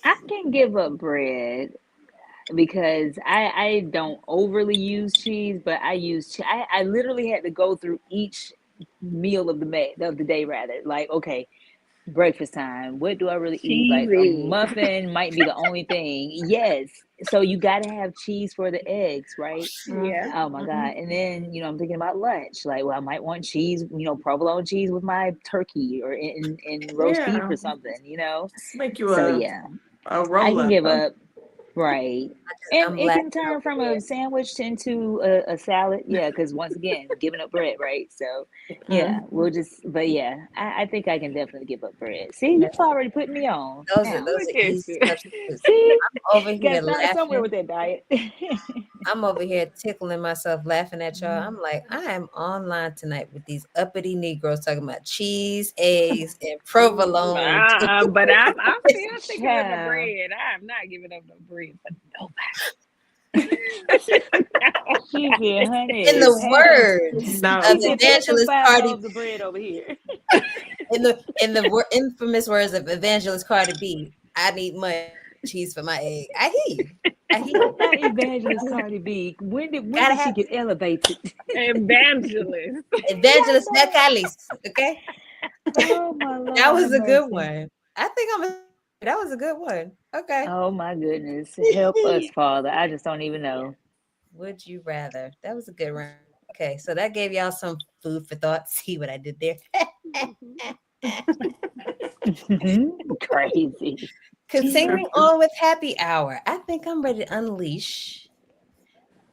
I can give up bread because I don't overly use cheese, but I use I literally had to go through each meal of the day rather. Like, okay, breakfast time. What do I really eat? Like a Cheesy. muffin might be the only thing. Yes. So you got to have cheese for the eggs, right? Yeah. Oh my Mhm. God. And then, I'm thinking about lunch. Like, well, I might want cheese, provolone cheese with my turkey or in roast beef Yeah, or something. just make you So yeah, a I roll can up. give up. Right. And I'm it can lacking turn over from a here. sandwich into a salad. Yeah, because once again, giving up bread, right? So yeah, Mhm. but yeah, I think I can definitely give up bread. See, you've already put me on now. Those Look are at easy you. substitutes. See, I'm over got to here start somewhere with laughing. that diet. I'm over here tickling myself, laughing at y'all. I'm like, I am online tonight with these uppity Negroes talking about cheese, eggs, and provolone and chicken. But I'm still sticking with the Child, bread. I am not giving up no bread for she said, In honey, the words No, of she said, pass them Evangelist 5 loaves Cardi, of bread over here. infamous words of Evangelist Cardi B, I need much cheese for my egg. I hear you. I hear you. Not Evangelist Cardi B. When Gotta did she have get elevated? evangelist. Evangelist Natalis. Okay, Oh my that Lord, have was a good mercy. one. I think that was a good one. Okay. Oh my goodness. Help us, Father. I just don't even know. Would you rather? That was a good round. Okay, so that gave y'all some food for thought. See what I did there? Crazy. Continuing on with happy hour. I think I'm ready to unleash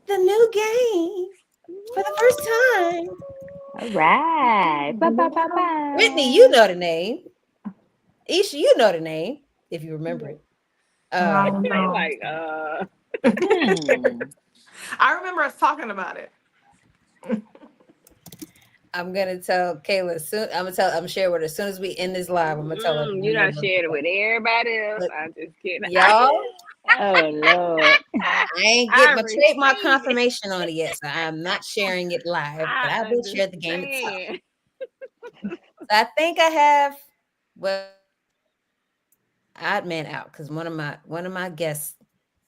the new game for the first time. All right. Ba, ba, ba, Whitney, you ba. know the name. Isha, you know the name if you remember it. I Uh, don't They know. like, Hmm. I remember us talking about it. I'm gonna tell Kayla soon. I'm gonna share with her as soon as we end this live. I'm gonna tell her the you done name of the shared it book. with everybody else. Look, I'm just kidding. y'all, Oh Lord. I ain't get I my receive trademark it. confirmation on it yet, so I'm not sharing it live, but I I will share the game itself. understand. So I think I have well odd man out because one of my guests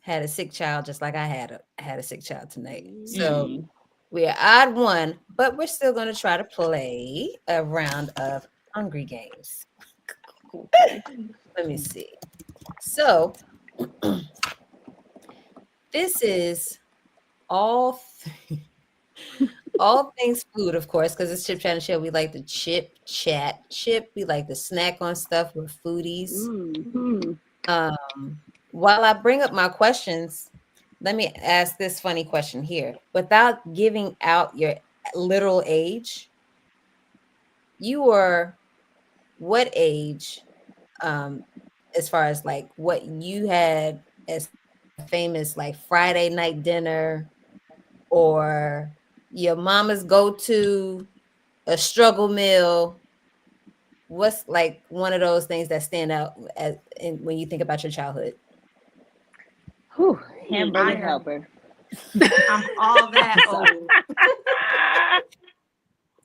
had a sick child just like I had a sick child tonight. So Mm. we are odd one, but we're still gonna try to play a round of Hungry Games. Okay. Let me see. So this is all all things food, of course, because it's Chip Chat and Show. We like to chip. We like to snack on stuff. We're foodies. Mm-hmm. While I bring up my questions, let me ask this funny question here. Without giving out your literal age, you were what age, as far as like what you had as famous like Friday night dinner or your mama's go-to, a struggle meal? What's like one of those things that stand out when you think about your childhood? Whew, I hamburger am. helper. I'm all that old.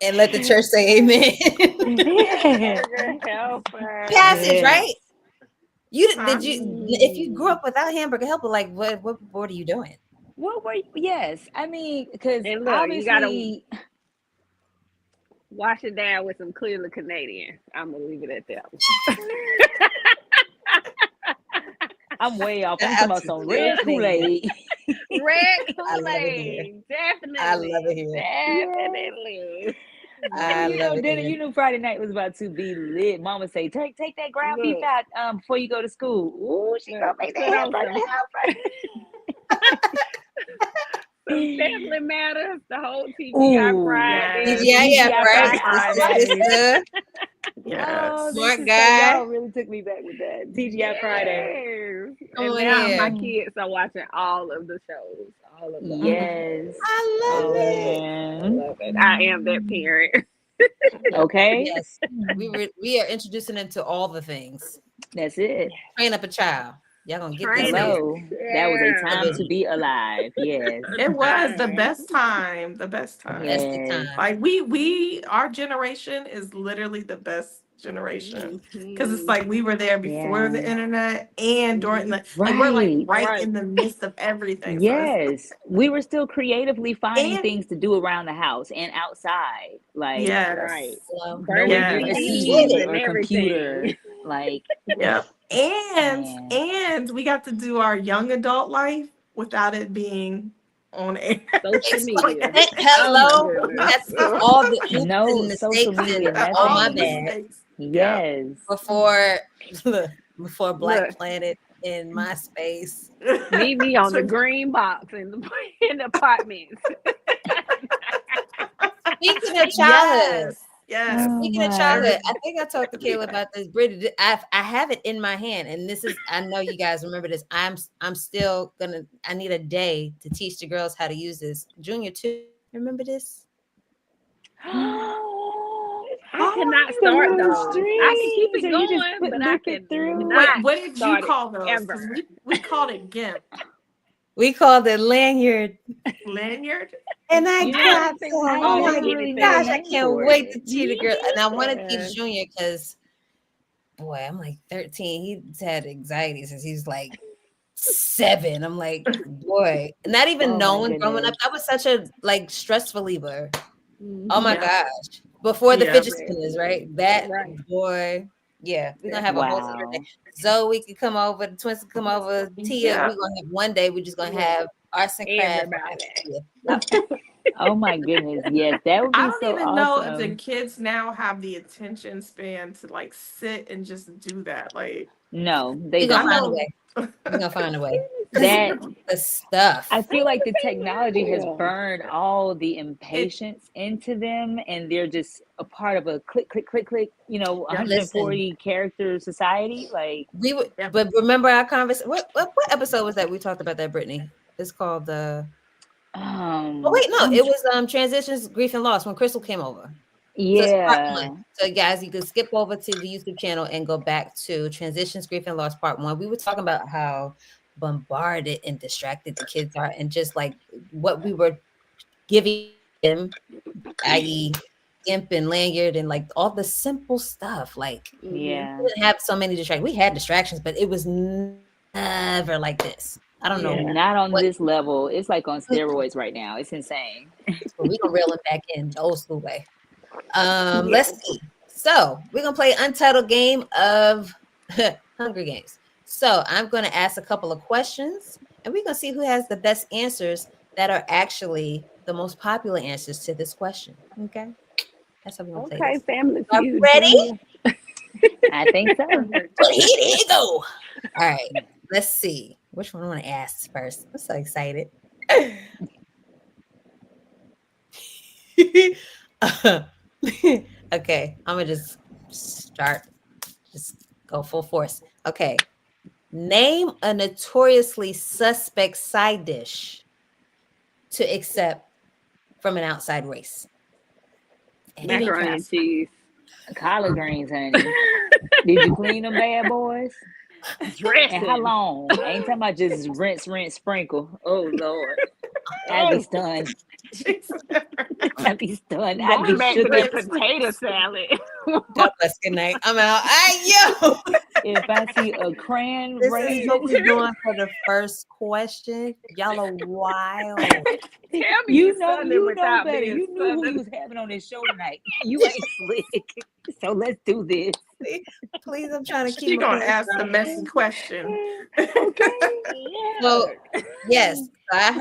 And let the church say amen. Hamburger helper. Passage, right? Yes. Did you if you grew up without hamburger helper, like what are you doing? What were you? Yes, I mean, because And look, you gotta obviously, wash it down with some Clearly Canadian. I'm gonna leave it at that. I'm way off. I'm Shout talking out about to some Clearly red Canadian. Kool-Aid. Red I love it here. Kool-Aid, definitely. I love it here. Definitely. I You love know, it dinner. here. You knew Friday night was about to be lit. Mama say, take that ground beef Look, out before you go to school. Ooh, she gonna look, make that put on hamburger some helper. Family Matters, the whole TGI Ooh, Friday. TGI, yeah, TGI right. Friday. Sister, Yes. Oh, smart this is guy. y'all really took me back with that. TGI Friday. Yes. Come And on now here. my kids are watching all of the shows. All of them. Yes. I love Oh it. I man. love it. I am that parent. Okay. Yes, we are introducing them to all the things. That's it. Train up a child. Y'all gonna get this. Train 'em. Hello. That was a Yeah. time to be alive. Yes. It was the best time. The best time. That's the Yes. time. Like our generation is literally the best generation because it's Mhm. like we were there before the Yeah. internet and during the like we're like right in the midst of everything. So Yes. We were still creatively finding and things to do around the house and outside. Like yes, Right. Hello. no Burning one had a Yes. CDs TV and or a computer. everything. Like, yeah, man. and we got to do our young adult life without it being on air. Social media. Hello. Oh my We got to see goodness. all the oops No and social mistakes media, and nothing. oh my All the bad mistakes. Yes. before Black Look, Planet in MySpace. meet me on the green box in the apartments. Speaking of childhood, Yes, yes. Oh speaking of my. childhood, I think I talked to Kayla about this. Brittany, I have it in my hand, and this is I know you guys remember this. I'm still gonna. I need a day to teach the girls how to use this. Junior too. Remember this? I cannot start The little those. I can keep strings, it or you just going, but I loop it through. Wait, cannot what did you start it call those? Because ever. we called it GIMP. We called it lanyard, Lanyard. and I You know, got anything some. we I Oh call it my never really knew a gosh, I anything. name can't for wait it. to teach the girl. And I want to Yeah. teach Junior because, boy, I'm like 13. He's had anxiety since he's like 7. I'm like, boy, not even Oh my knowing growing up, goodness. I was such a like stress reliever. Oh my Mhm. Yeah. gosh. Before the Yeah. fidget spinners, right? That Right. boy. Yeah, we're gonna have a whole Saturday. Wow. Zoe could come over, the twins could come over, Tia. Yeah. We're gonna have one day, we're just gonna Yeah. have arts and crafts. Everybody. Yep. Oh my goodness. Yes, that would I be don't so even know if the awesome. kids now have the attention span to like sit and just do that. Like No, they We're gonna I find don't. a know. way. We're gonna find a way. Because That the stuff. I feel like the Everything technology has real. burned all the It, impatience into them, and they're just a part of a click, click, click, click, yeah. 140 character society. Like, We would, Yeah. but remember our conversation. What episode was that we talked about that, Brittany? It's called the. Oh wait, no, I'm it was transitions, grief and loss when Crystal came over. So it's part yeah. 1. So guys, you can skip over to the YouTube channel and go back to transitions, grief and loss part 1. We were talking about how bombarded and distracted the kids are, and just like what we were giving them, i.e., Imp and Lanyard, and like all the simple stuff. Like Mhm. Yeah. we didn't have so many distractions. We had distractions, but it was never like this. I don't know Yeah. Not on what. this level. It's like on steroids right now. It's insane. But we gonna reel it back in the old school way. Yeah. Let's see. So we're gonna play untitled game of Hunger Games. So I'm gonna ask a couple of questions, and we're gonna see who has the best answers that are actually the most popular answers to this question. Okay, that's how we're gonna play Okay, this. Family Are Feud. ready? Junior. I think so. Well, here you go. All right, let's see. Which one I want to ask first? I'm so excited. Okay, I'm gonna just go full force. Okay, name a notoriously suspect side dish to accept from an outside race. Macaroni and cheese. Collard greens, honey. Did you clean them bad boys? Dressing. And how long? I ain't talking about just rinse, sprinkle. Oh Lord, I'd be stunned. I'd be stunned. I'd Going be back to shook that up. potato salad. God bless. Good night. I'm out. Yo. If I see a crayon This is what raisin, we're doing for the first question. Y'all are wild. Tell me you know without better. being You knew who Southern. you was having on this show tonight. You ain't slick. So let's do this. Please, I'm trying to keep She my gonna pants ask the on. messy question. Okay. So, yes, I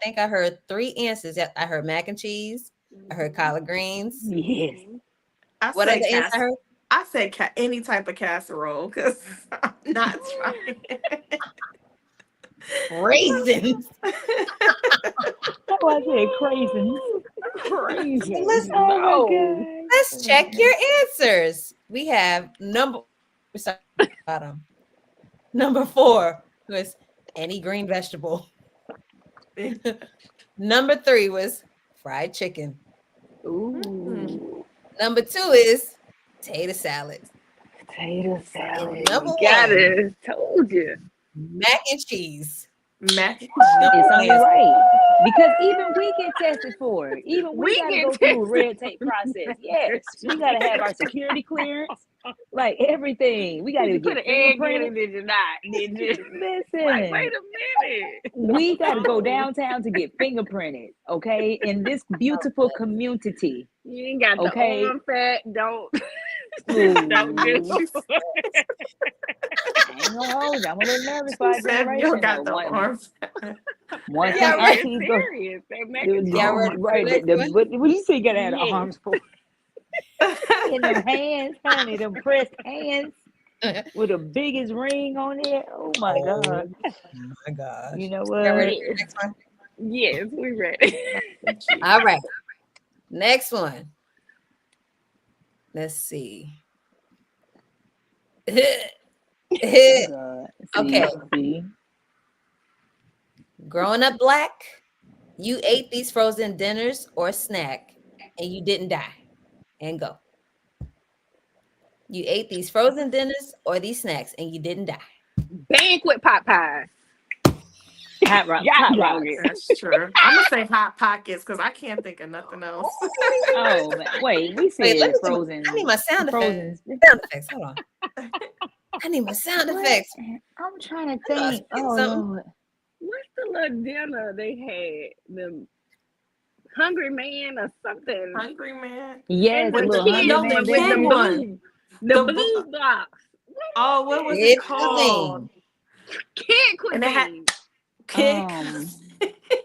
think I heard 3 answers. I heard mac and cheese. I heard collard greens. Yes. I What say other answer I heard? I said any type of casserole because I'm not trying. Raisins. Oh, I said crazy. Crazy. Oh my No. God. Let's check your answers. We have bottom. Number 4 was any green vegetable. Number 3 was fried chicken. Ooh. Number 2 is potato salad. Potato salad. And number Got 1, it. Told you. mac and cheese. Mac. It's only right. Because even we get tested for it. Even we got to get go through a tested. red tape process. Yes. We got to have our security clearance. Like everything. We got to Did you put get an egg in it? fingerprinted. Did you not? Did you? Listen. Like, wait a minute. We got to go downtown to get fingerprinted. Okay. In this beautiful community. You ain't got Okay. the arm fat. Don't do. I ain't gonna hold you. I'm a little nervous by She said you generation. got the Once arms. them Yeah, right. aunties go, Serious. They mac and cheese. Yeah, ready for the right. next one? What you say? You gotta have the Yes. arms for in them hands, honey. Them pressed hands with the biggest ring on it. Oh my God. My gosh. You know Y'all ready what? for the next one? Yes, we ready. All right. Next one. Let's see. Oh, God. Okay. See? Growing up black, you ate these frozen dinners or snack and you didn't die. And go. You ate these frozen dinners or these snacks and you didn't die. Banquet pot pies. Hot rock. Got Hot you. rock. That's true. I'm gonna say hot pockets because I can't think of nothing else. Oh man. Wait, we Wait, said let me frozen. I need my sound Frozen. effects. Hold on. I need my sound What? effects. I'm trying to I think. know, Oh something. Lord. What's the little dinner they had? The Hungry Man or something. Hungry man. Yes, And a the little kid hungry no, man with the big dinner. one. the The blue box. Oh, what was It's it called? cuisine. Kid And it had cuisine. kicks.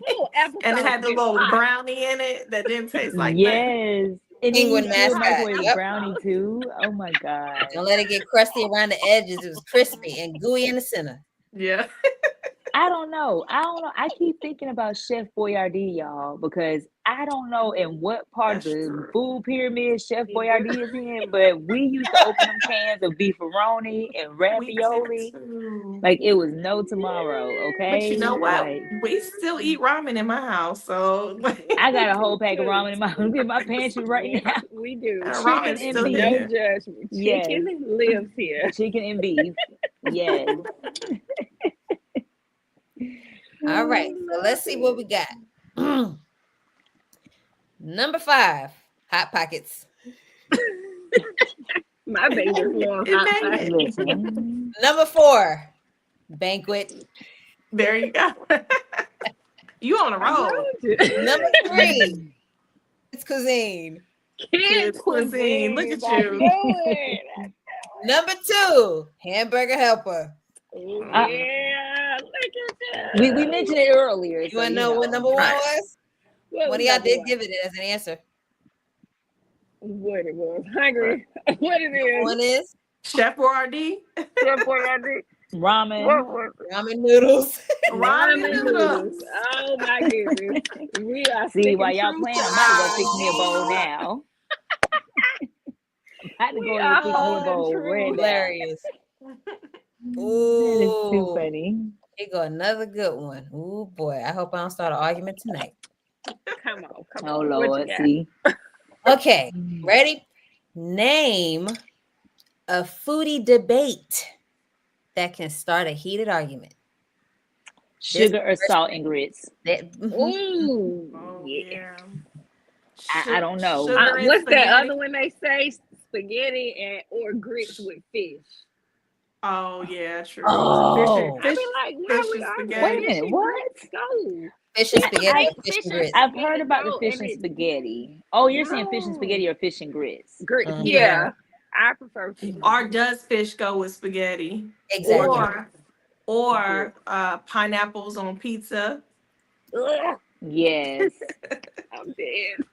Little apple And it sauce had the in little pot. brownie in it that didn't taste like that. Yes. And then you Penguin still mascot. microwave the Yep. brownie too. Oh my God. Don't let it get crusty around the edges. It was crispy and gooey in the center. Yeah. I don't know. I keep thinking about Chef Boyardee, y'all, because I don't know in what part That's of the true. food pyramid Chef Boyardee is in, but we used to open them cans of beefaroni and We did ravioli too. like it was no tomorrow. Okay, But you know what? like We still eat ramen in my house, so I got a whole pack of ramen in my pantry right now. We do. ramen's and still beef. No here. judgment. Yes. Chicken lives here. Chicken and beef. Yes. All right. So let's see what we got. Number 5, Hot Pockets. My baby's warm. It made it. Listen. Number 4, Banquet. There you go. You on a roll. Number 3, it's Cuisine. Kid Cuisine. Look at I you. know it. Number 2, Hamburger Helper. Yeah, look at that. We mentioned it earlier. You so want to know what number 1 Right. was? What One was of y'all number did one? give it as an answer. What it was. Hungry. What it is. One is Chef Boyardee. Chef Boyardee. Ramen. What was it? ramen noodles. Ramen noodles. Oh my goodness. We are See, sticking while y'all true playing, to I'm about to go our fix me a bowl original. now. I had to We go in and fix me a are bowl right true. now. Hilarious. That is too Ooh, funny. here go another good one. Ooh, boy. I hope I don't start an argument tonight. Come on, come Oh on. What you Lord, got? see. Okay, ready? Name a foodie debate that can start a heated argument. This Sugar or salt and grits? Ooh, Oh yeah. yeah. I don't know. Sugar and What's that spaghetti. other one they say? Spaghetti and or grits with fish. Oh yeah, true. Oh. I be like, why fish we and arguing? Wait a spaghetti. Fish minute, and what? grits go. Fish and I spaghetti like or fish fish and and grits? I've heard spaghetti about the go, fish and and it spaghetti. Oh, you're saying fish and no spaghetti or fish and grits? grit. Mhm. Yeah, I prefer fish. Or does fish go with spaghetti? Exactly. Or pineapples on pizza. Ugh, Yes. I'm dead.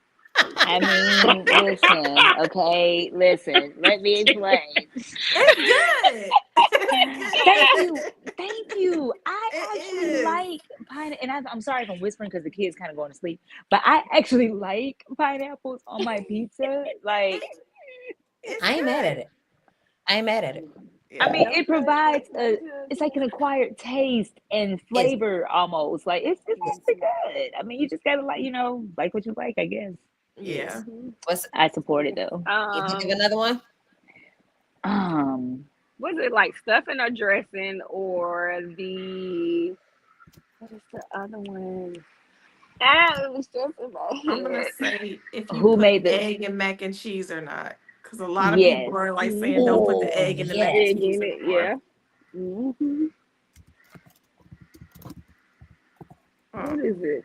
I mean, listen, okay, listen, let me explain. It's good. Thank you. Thank you. I It actually is. like pineapple, and I'm sorry if I'm whispering because the kids kind of going to sleep, but I actually like pineapples on my pizza. Like, It's I ain't mad at good. it. I ain't mad at it. I mean, No it provides it's like an acquired taste and It's, flavor almost. Like, it's actually good. I mean, you just gotta like what you like, I guess. Yeah. what's I support it though. you think of another one? Was it like stuffing or dressing or the what is the other one? Ah, it was just in my I'm gonna head. say if you Who put made the egg and mac and cheese or not. Because a lot of people yes. are like saying don't put the Mm-hmm. Oh, egg and the mac and yes. Egg cheese in it, anymore. yeah. Mm-hmm. What is it?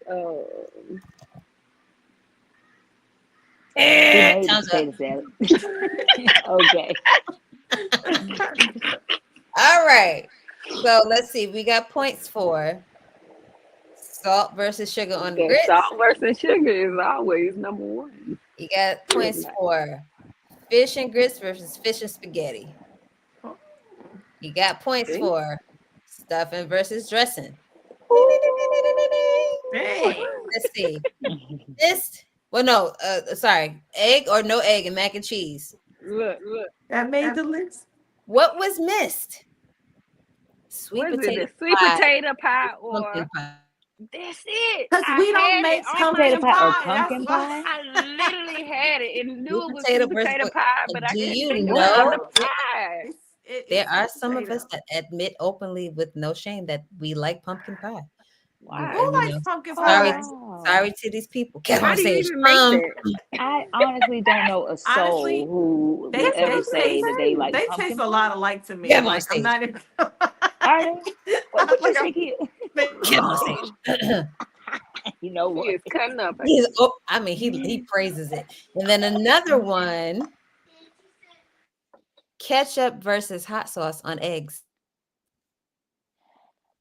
Who made the Time's up. potato salad? Okay. All right. So let's see. We got points for salt versus sugar on the That grits. salt versus sugar is always number one. You got points for fish and grits versus fish and spaghetti. You got points See? for stuffing versus dressing. Dang. Let's see. Sorry. Egg or no egg and mac and cheese. Look. That made the list. What was missed? Sweet What is it? potato The sweet pie, potato pie pumpkin or pie. that's it. Because I we don't had make it Sweet on my potato pumpkin pie or pie. That's pumpkin why. pie? I literally had it and knew Sweet it was potato sweet versus. potato pie, but I Do couldn't you think know about the pie. there are some of us that admit openly with no shame that we like pumpkin pie? Why? Who likes pumpkin Sorry, pie? sorry to these people. Kept How on do you saying, even make that? I honestly don't know a soul Honestly, who they would That's what ever I'm say that they like they pumpkin taste a pie. lot alike to me. Kept on Like I'm stage. not even. Are they? What Like, you I'm- think? Kept on stage. You know He what? is cutting up. He praises it. And then another one, ketchup versus hot sauce on eggs.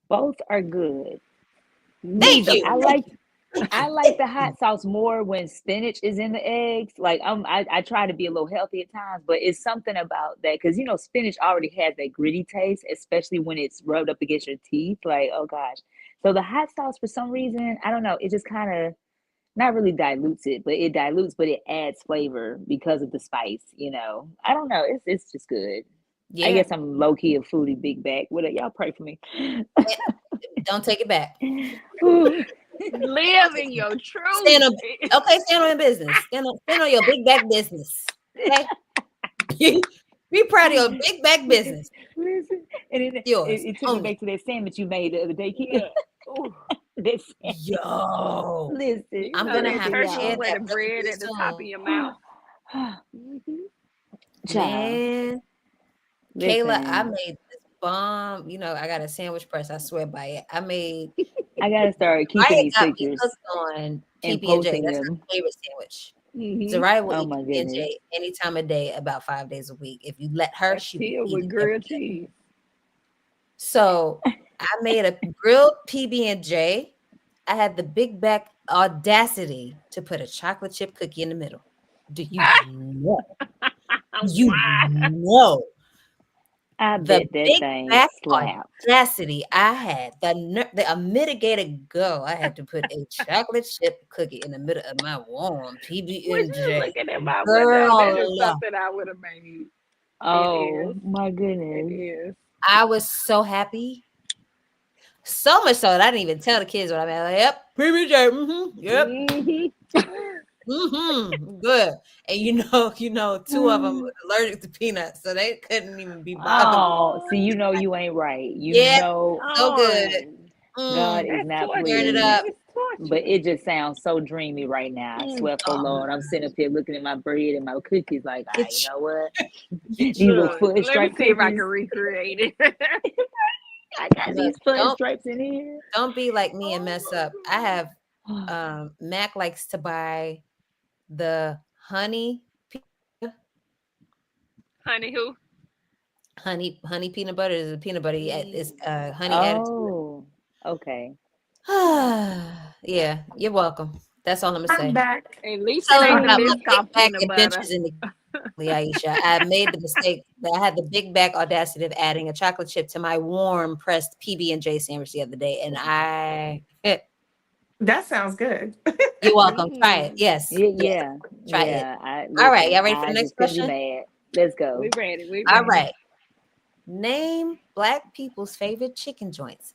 Both are good. Thank you. I like the hot sauce more when spinach is in the eggs. Like I try to be a little healthy at times, but it's something about that because spinach already has that gritty taste, especially when it's rubbed up against your teeth. Like, oh gosh. So the hot sauce for some reason, I don't know, it just kind of not really dilutes it, but it adds flavor because of the spice, I don't know. It's just good. Yeah. I guess I'm low key a foodie big back. What y'all pray for me? Don't take it back. Live in your truth. Stand on your business. Stand on your big back business. Okay. Be proud of your big back business. Listen, and Yours. it took me back to that sandwich you made the other day, Kid. Yo. Listen, I'm gonna have to turkey share with that the bread at the top of your mouth. Man, Kayla, I Listen, made this bomb. I got a sandwich press. I swear by it. I gotta start keeping these got me pictures hooked on and PB&J. posting That's them. my favorite sandwich. Mm-hmm. Zariah will Oh eat my goodness. PB&J any time of day, about 5 days a week. If you let her, she will with eat grilled every day. cheese. So I made a grilled PB&J. I had the big back audacity to put a chocolate chip cookie in the middle. Do you know? You know. I The bet that big thing back slapped. audacity I had, the unmitigated go. I had to put a chocolate chip cookie in the middle of my warm Was you PB&J. looking at my window? That is Girl, something I would have made. Oh It my is. It goodness. is. I was so happy. So much so that I didn't even tell the kids what I meant. Like, yep, PB&J. Yep. Good. And you know, two of them were allergic to peanuts, so they couldn't even be bothered. Oh, see, you know you ain't right. You Yeah, know so good. God is That's not torture. Turn it pleased. up. It's torture. But it just sounds so dreamy right now. I swear for Lord, I'm sitting up here looking at my bread and my cookies like, Get you you- know what? get These you- little Look, foot let me stripe see if I cookies. can recreate it. I got Look, these foot don't stripes in here. don't be like me and mess up. I have Mac likes to buy the honey Honey, who? honey peanut butter is a peanut butter. It's honey added to Oh, okay. it. Yeah, you're welcome. That's all I'm gonna I'm say. back. At least Tell it them ain't about the my Biscoff big back peanut butter. adventures in the Aisha. I made the mistake that I had the big back audacity of adding a chocolate chip to my warm pressed PB&J sandwich the other day, and That sounds good. you're welcome. Try it. Yes. Yeah, Yes. Try it. I All right, listen, y'all ready for the I next just couldn't be question? mad. Let's go. We ready. We All ready. right. Name Black people's favorite chicken joints.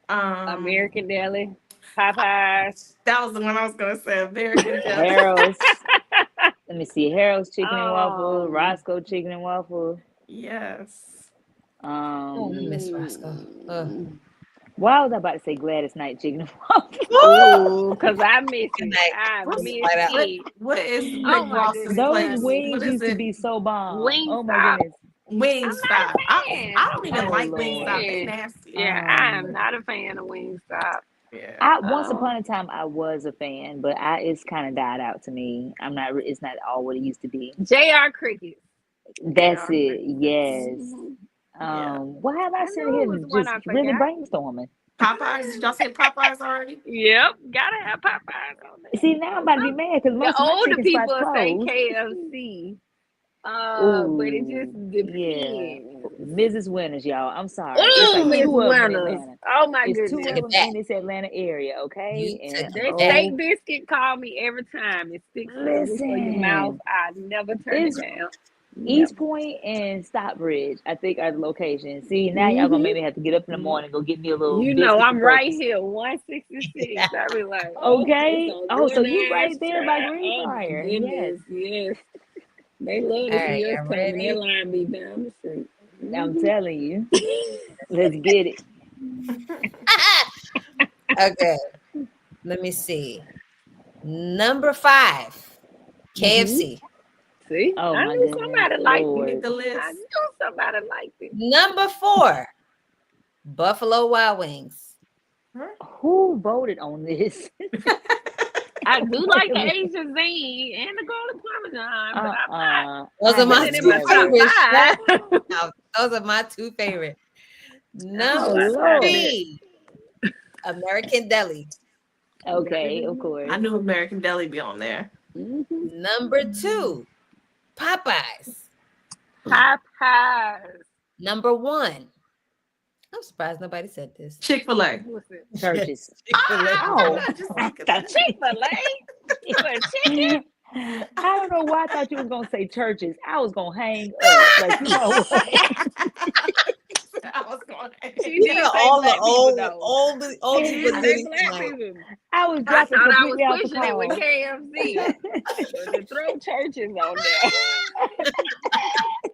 American Deli, Popeyes. That was the one I was gonna say. American Deli. Harold's. Let me see. Harold's chicken and waffle, Um, Roscoe chicken and waffle. Yes. Oh, I miss Roscoe. Why was I about to say Gladys Knight chicken and waffle? Ooh, cause I miss Good it. night. I What's- miss What- it. What is Big Oh my Ross's goodness. Those place? wings What is used to it? be so bomb. Wingstop. Oh my goodness. Wingstop. I'm not a fan. I don't even Oh, like Lord. Wingstop. They nasty. Yeah, I am not a fan of Wingstop. Yeah. Once upon a time I was a fan, but it's kind of died out to me. I'm not. It's not all what it used to be. JR Crickets. That's JR it. Crickets. Yes. Yeah. Why have I I sitting knew here it was one just I really forgot. brainstorming? Popeyes. Did y'all say Popeyes already? Yep, gotta have Popeyes on there. See, now I'm about to be mad because The most of my older chicken people spots say closed. KFC. But it just Ooh, depends. Mrs. Winters, y'all. I'm sorry. Ooh, It's like Miss two of them in Winters. Atlanta. Oh my It's two goodness. of Took them it back. in this Atlanta area, okay? You And took That it back. steak biscuit call me every time. It sticks in the roof of your mouth. listen, I never turn it's it down. East Never. Point and Stockbridge, I think, are the locations. See, now y'all gonna make me have to get up in the morning and go get me a little You know, biscuit I'm for right breakfast. here, 166. I be like, oh, Okay. it's on Oh, so you DoorDash right there by track. Oh my Greenbrier. Yes. goodness, yes. They love All to right, see us y'all coming. ready? That line be down the street. I'm telling you. Let's get it. Okay. Let me see. Number 5, KFC. See, Oh I my knew goodness, somebody liked Make Lord. it. the I list. knew somebody liked it. Number 4, Buffalo Wild Wings. Who voted on this? I do like the Asian zing and the garlic parmesan, but I'm not Those are my putting it in two my top favorites. 5. Now, those are my 2 favorite. Oh Number Lord. 3, American Deli. Okay, of course. I knew American Deli be on there. Number 2, Popeyes. Popeyes. Number 1. I'm surprised nobody said this. Chick-fil-A. What's it? Churches. Chick-fil-A. Oh, I just I think of that. Chick-fil-A for chicken. I don't know why I thought you was gonna say churches. I was gonna hang up. Like, you know what? I was going. She You did know, say all the black people though. old She did but say goodies black tonight. people. I was I dropping thought I was completely off the pushing it with call. KFC. But to throw churches on there.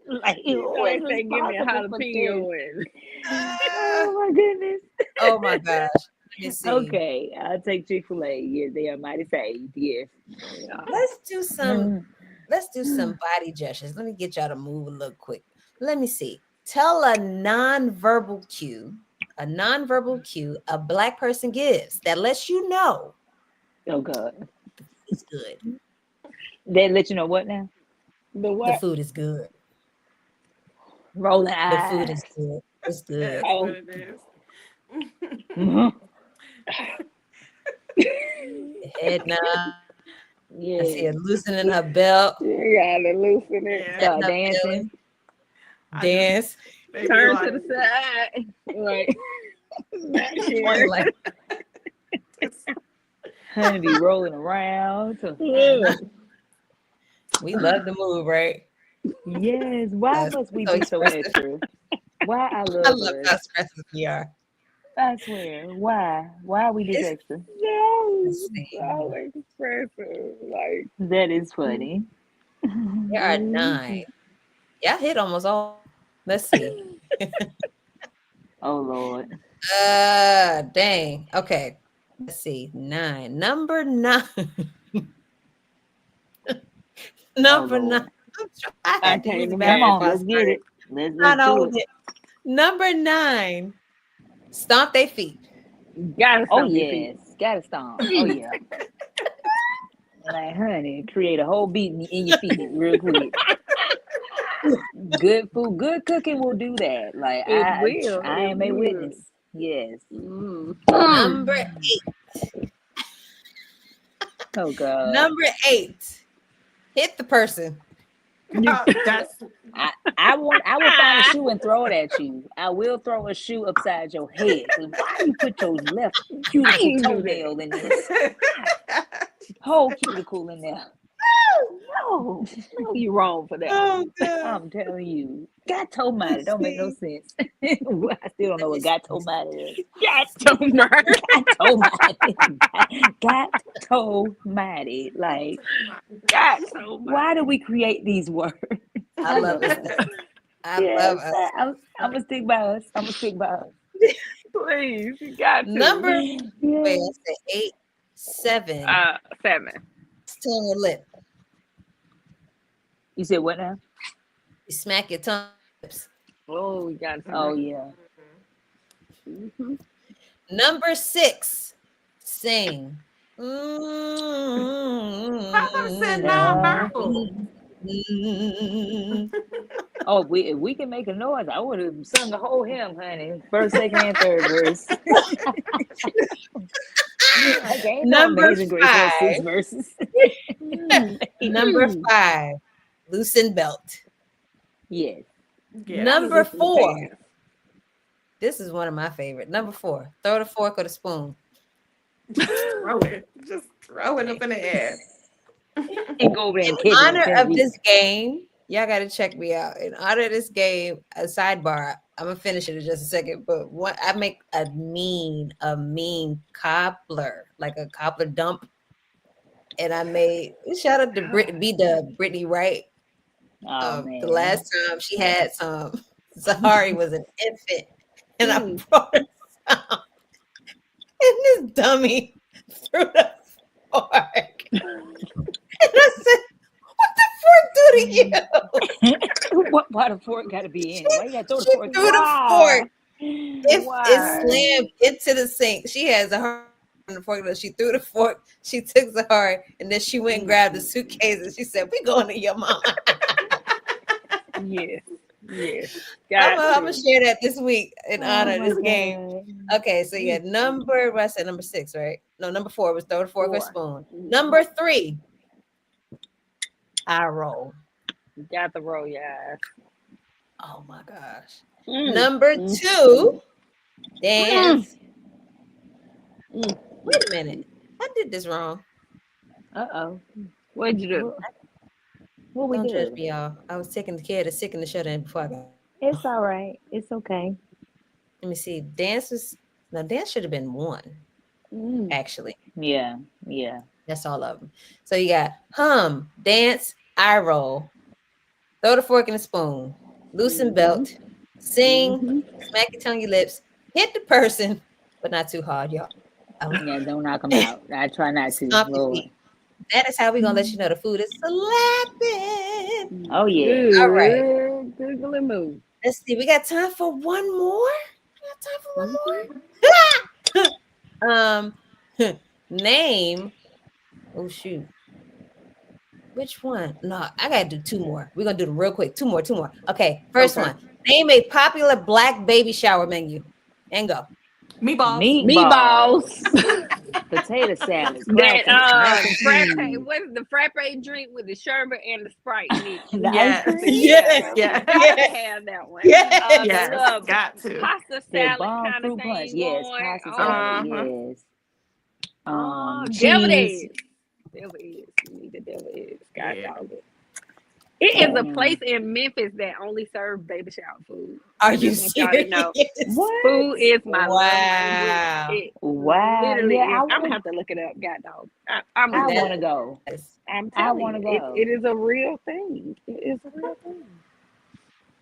Like, You who know, is they give me a responsible for this? jalapeno and Oh my goodness. Oh my gosh. Let me see. Okay, I'll take Chick-fil-A. Yeah, they are mighty saved. Yes. Let's do some body gestures. Let me get y'all to move a little quick. Let me see. Tell a nonverbal cue a Black person gives that lets you know Oh God. it's good. They let you know what now? the The what? food is good. Rolling The food eyes. is good. It's good. That's Oh. what it is. Mhm. Head nod. I see Yeah. her loosening her belt. Yeah, You gotta loosen it. Yeah. Start Up, dancing. I Dance. They be Turn like, to the side. Like, not Point here. like, Honey be rolling around. So, Yeah. we love the move, right? yes. Why Us. must we So be so expressive. extra? Why I I love love us. how expressive we are. I swear. Why? Why are we this It's, extra? No, let's see. so expressive. Like, That is funny. There are 9. Y'all hit almost all. Let's see. Oh Lord. Dang. Okay. Let's see. 9. Number 9. Number 9. Lord. I I had to use can't the Come bathroom on, before I let's get started. it. Let's I do know it. it. Number 9. Stomp their feet. gotta Oh stomp your feet. yes. Gotta stomp. Oh yeah. Like honey, create a whole beat in your feet real quick. Good food, good cooking will do that. Like It I will. I It am a will. witness. Yes. Number 8. Oh God. Number 8. Hit the person. that's I will find a shoe and throw it at you. I will throw a shoe upside your head. 'Cause why you put your left Why cuticle you do that? toenail in there? Whole cuticle in there. No, no, you wrong for that. Oh, God. I'm telling you. Gato mighty. Don't make no sense. I still don't know what gato mighty is. Gato murder. Gato mighty. Gato mighty. Like, Gato why do we create these words? I love us. I love us. I'm gonna stick by us. I'm gonna stick by us. Please, you got to. Number, Yeah. wait, I said 8, 7. 7. Still on your lip. You said what now? You smack your tongue. Lips. Oh, you got to. Oh yeah. Mhm. Number 6. Sing. Papa said non-verbal. Oh, if we can make a noise, I would have sung the whole hymn, honey. First, second, and third verse. Okay, ain't no Number Amazing Grace has 6 5. verses. Number 5. Loosen belt. Yes. Yeah, Number that's- 4. This is one of my favorite. Number 4. Throw the fork or the spoon. throw it. Just throw it up in the air. And go over there In and catch it. honor and of eat. this game, y'all got to check me out. In honor of this game, a sidebar. I'm gonna finish it in just a second. But what I make a mean cobbler, like a cobbler dump, and I made shout out to Brittany Wright. Oh man. The last time she had some, Zahari was an infant, and I brought her some, and this dummy threw the fork. And I said, "What the fork do to you?" Why the fork got to be in? Why you got to throw the She fork? threw the fork. It Why? slammed into the sink. She has a heart on the fork. She threw the fork. She took the heart, and then she went and grabbed the suitcase, and she said, "We going to your mama." Yes. Yes. I'm Got gonna share that this week in honor of Oh, this my game. God. Okay, so yeah, what I said number 6, right? No, number 4 was throw the fork or 4. spoon. Number 3, I roll. You got the roll your ass. Oh my gosh. Number 2, dance. Wait a minute. I did this wrong. Uh-oh. What'd you do? What we Don't judge do? me, y'all. I was taking care of the sick and the shut in before I got. It's all right. It's okay. Let me see. Dance should have been 1, actually. Yeah. Yeah. That's all of them. So you got hum, dance, eye roll, throw the fork in the spoon, loosen belt, sing, smack your tongue, your lips, hit the person, but not too hard, y'all. Yeah, don't knock them out. I try not to. Stomp your Lord. feet. That is how we're gonna let you know the food is slapping. Oh yeah. Good. All right. Google and move. Let's see. We got time for one more. Name. Oh shoot. Which one? No, I gotta do 2 more. We're gonna do them real quick. 2 more. Okay. First one. Name a popular black baby shower menu. And go. Meatballs. Meatballs. Potato salad, That crackers, mac and frappe, cheese, what is the frappe drink with the sherbet and the Sprite in it? the ice Yes. cream. Yes. Yeah. Gotta Yes. have that one. Yes. The Yes. little Got to. pasta The salad bomb kind of fruit punch. thing Yes, going. pasta Oh, salad. Uh-huh. Yes. devil Cheese. eggs. Devil eggs. You need the devil eggs. God Yeah. dog it. It is a Mm. place in Memphis that only serves baby shower food. Are I you just want y'all to serious? know. What? Food is my love language. Wow. It Wow. literally Yeah, is. I'm gonna have to look it up. God dog. I'm I with want to you. go. I'm I telling want you, to go. it is a real thing. It is a real thing.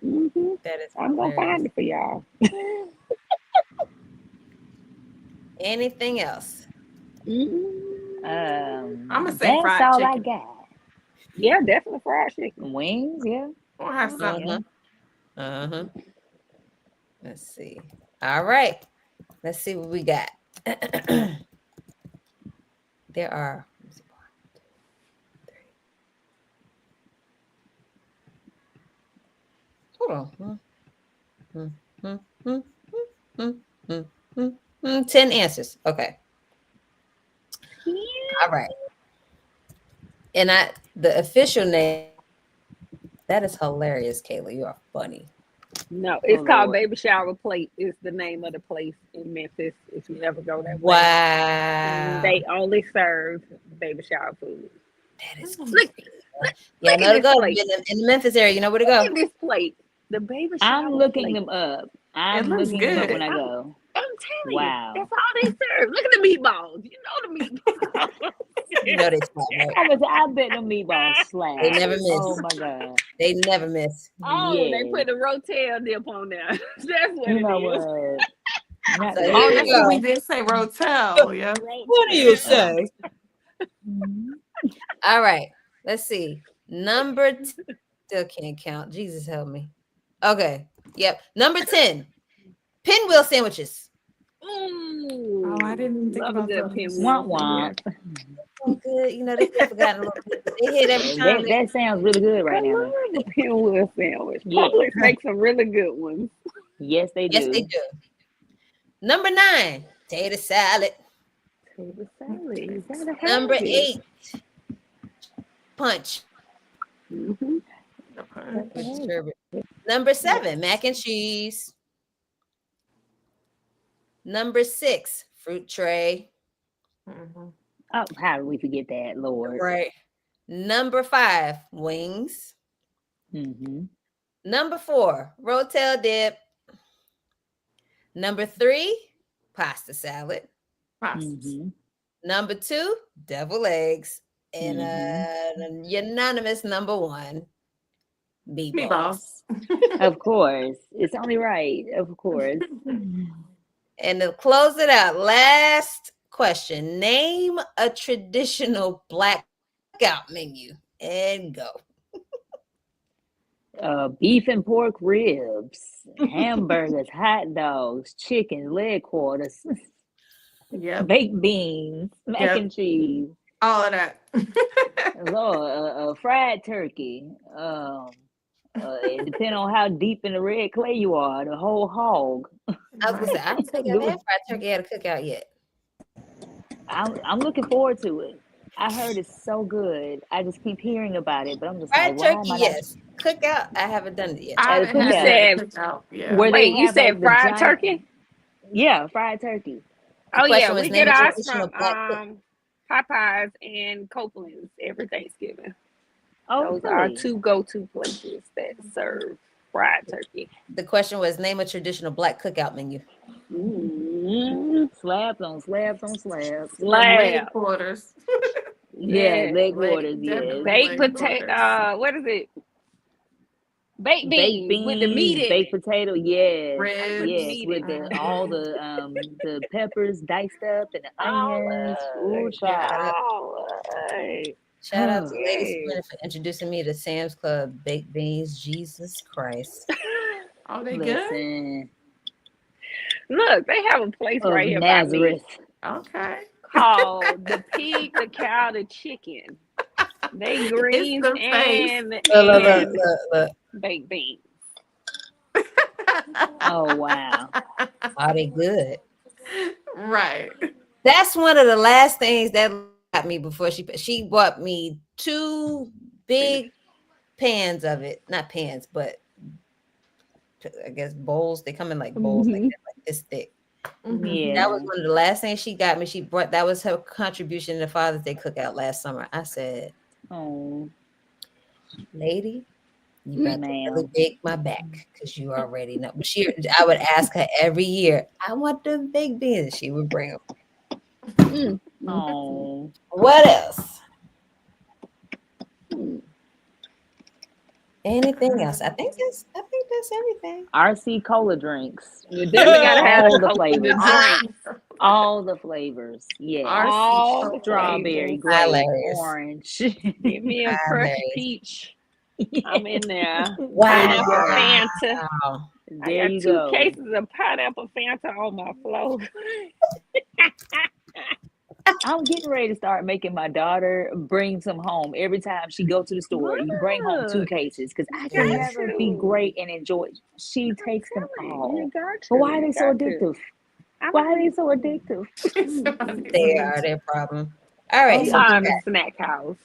hmm That is I'm gonna hilarious. find it for y'all. Anything else? Mm. I'm gonna say That's fried all I chicken. got. Yeah, definitely fried chicken. Wings, yeah. We'll have something. Uh-huh. Let's see. All right. Let's see what we got. There are. Let me see, 1, 2, 3. Hold on. 10 answers. Okay. All right. And the official name, that is hilarious, Kayla. You are funny. No, it's Oh, called Lord. Baby Shower Plate. Is the name of the place in Memphis. If you ever go that way, Wow. they only serve baby shower food. That is Look, crazy. Yeah, I look know at to this go. plate. In the Memphis area, you know where to Look go. at this plate. The baby shower I'm looking plate. them up. It I'm looks looking them up good. when I go. I'm telling Wow. you, that's all they serve. Look at the meatballs. You know the meatballs. You know they slap, right? I bet them meatballs slap. They never miss. Oh my God. They never miss. Oh, they Yes. put a Rotel dip on there. That's what You it know is. what? Not So that. here Oh, you that's what we go. did say, Rotel. Yeah. What do you Rotel. say? Mhm. All right. Let's see. Number still can't count. Jesus help me. Okay. Yep. Number 10. Pinwheel sandwiches. Ooh, Oh, I didn't think love a about good those. pinwheel. Womp Yeah. womp. So good. You know, they get forgotten a little bit. But they hit every time. That sounds really good I right now. love a pinwheel sandwich. Yeah. Publix makes some really good ones. Yes, they Yes, do. they do. Number 9. Tater salad. Tater salad. You gotta have Number it. 8. Punch. Mm-hmm. With the sherbet. Number 7. Mac and cheese. Number 6. Fruit tray. Mhm. Oh, how did we forget that, Lord? Right. Number 5. Wings. Mm-hmm. Number 4. Rotel dip. Number 3. Pasta salad. Pastas. Mm-hmm. Number 2. Devil eggs. And Mm-hmm. an unanimous number 1. Meatballs. Meatballs. Of course. It's only right. Of course. And to close it out, last question. Name a traditional blackout menu and go. Beef and pork ribs, hamburgers, hot dogs, chicken, leg quarters, Yep. baked beans, mac Yep. and cheese, All of that. Lord, fried turkey. It depends on how deep in the red clay you are. The whole hog. I was gonna say, I don't think I've had fried turkey at a cookout yet. I'm looking forward to it. I heard it's so good. I just keep hearing about it, but I'm just Fried like, why turkey, am I not? yes. Cookout, I haven't done it yet. I At a haven't had cookout. that said- cookout. Yeah. Where Wait, they you have said like the fried giant, turkey? yeah, fried turkey. The Oh yeah, question was we name get a ours traditional from black cook. Popeyes and Copeland's every Thanksgiving. Oh, Those are really? two go-to places that serve fried turkey. The question was name a traditional black cookout menu. Mm-hmm. Slabs on slabs on slabs. And leg Slab. quarters. Yeah, leg Leg- quarters, yes. definitely. Baked Leg potato. quarters. What is it? Baked Baked beans with the meat beans, in baked it. potato, yes, Ribs. yes, meat with in the all the peppers diced up and the onions. Ooh, child. Shout out to Lady Yes. Sabrina for introducing me to Sam's Club baked beans. Jesus Christ. Are they good? Listen, Look, they have a place of right here by me Nazareth. Okay. called the pig, the cow, the chicken. They greens the face. and baked beans. Oh wow. Are they good? Right. That's one of the last things that got me before she bought me 2 big pans of it. Not pans, but I guess bowls. They come in like bowls like Mhm. that, like this thick. Mhm. Yeah. That was one of the last things she got me. She brought that was her contribution to Father's Day cookout last summer. I said, Oh, lady, you better really ma'am. bake my back because you already know. But I would ask her every year, I want them baked beans. She would bring them. Mm. Oh, What else? Anything else? I think that's everything. RC cola drinks. You definitely gotta have All the the flavors. drink. All the flavors. Yes. All the Strawberry, flavors. grape, Hilarious. orange. Give me a crushed Hilarious. peach. I'm in there. Wow. Pineapple Fanta. I There got you 2 go. cases of pineapple Fanta on my floor. I'm getting ready to start making my daughter bring some home every time she go to the store. You bring home 2 Look, cases because I got can never be to. great and enjoy. She takes them You all. got to. But why are You they so got to. addictive? I Why are they don't so addictive? They are their problem. All right, We so are in the snack house.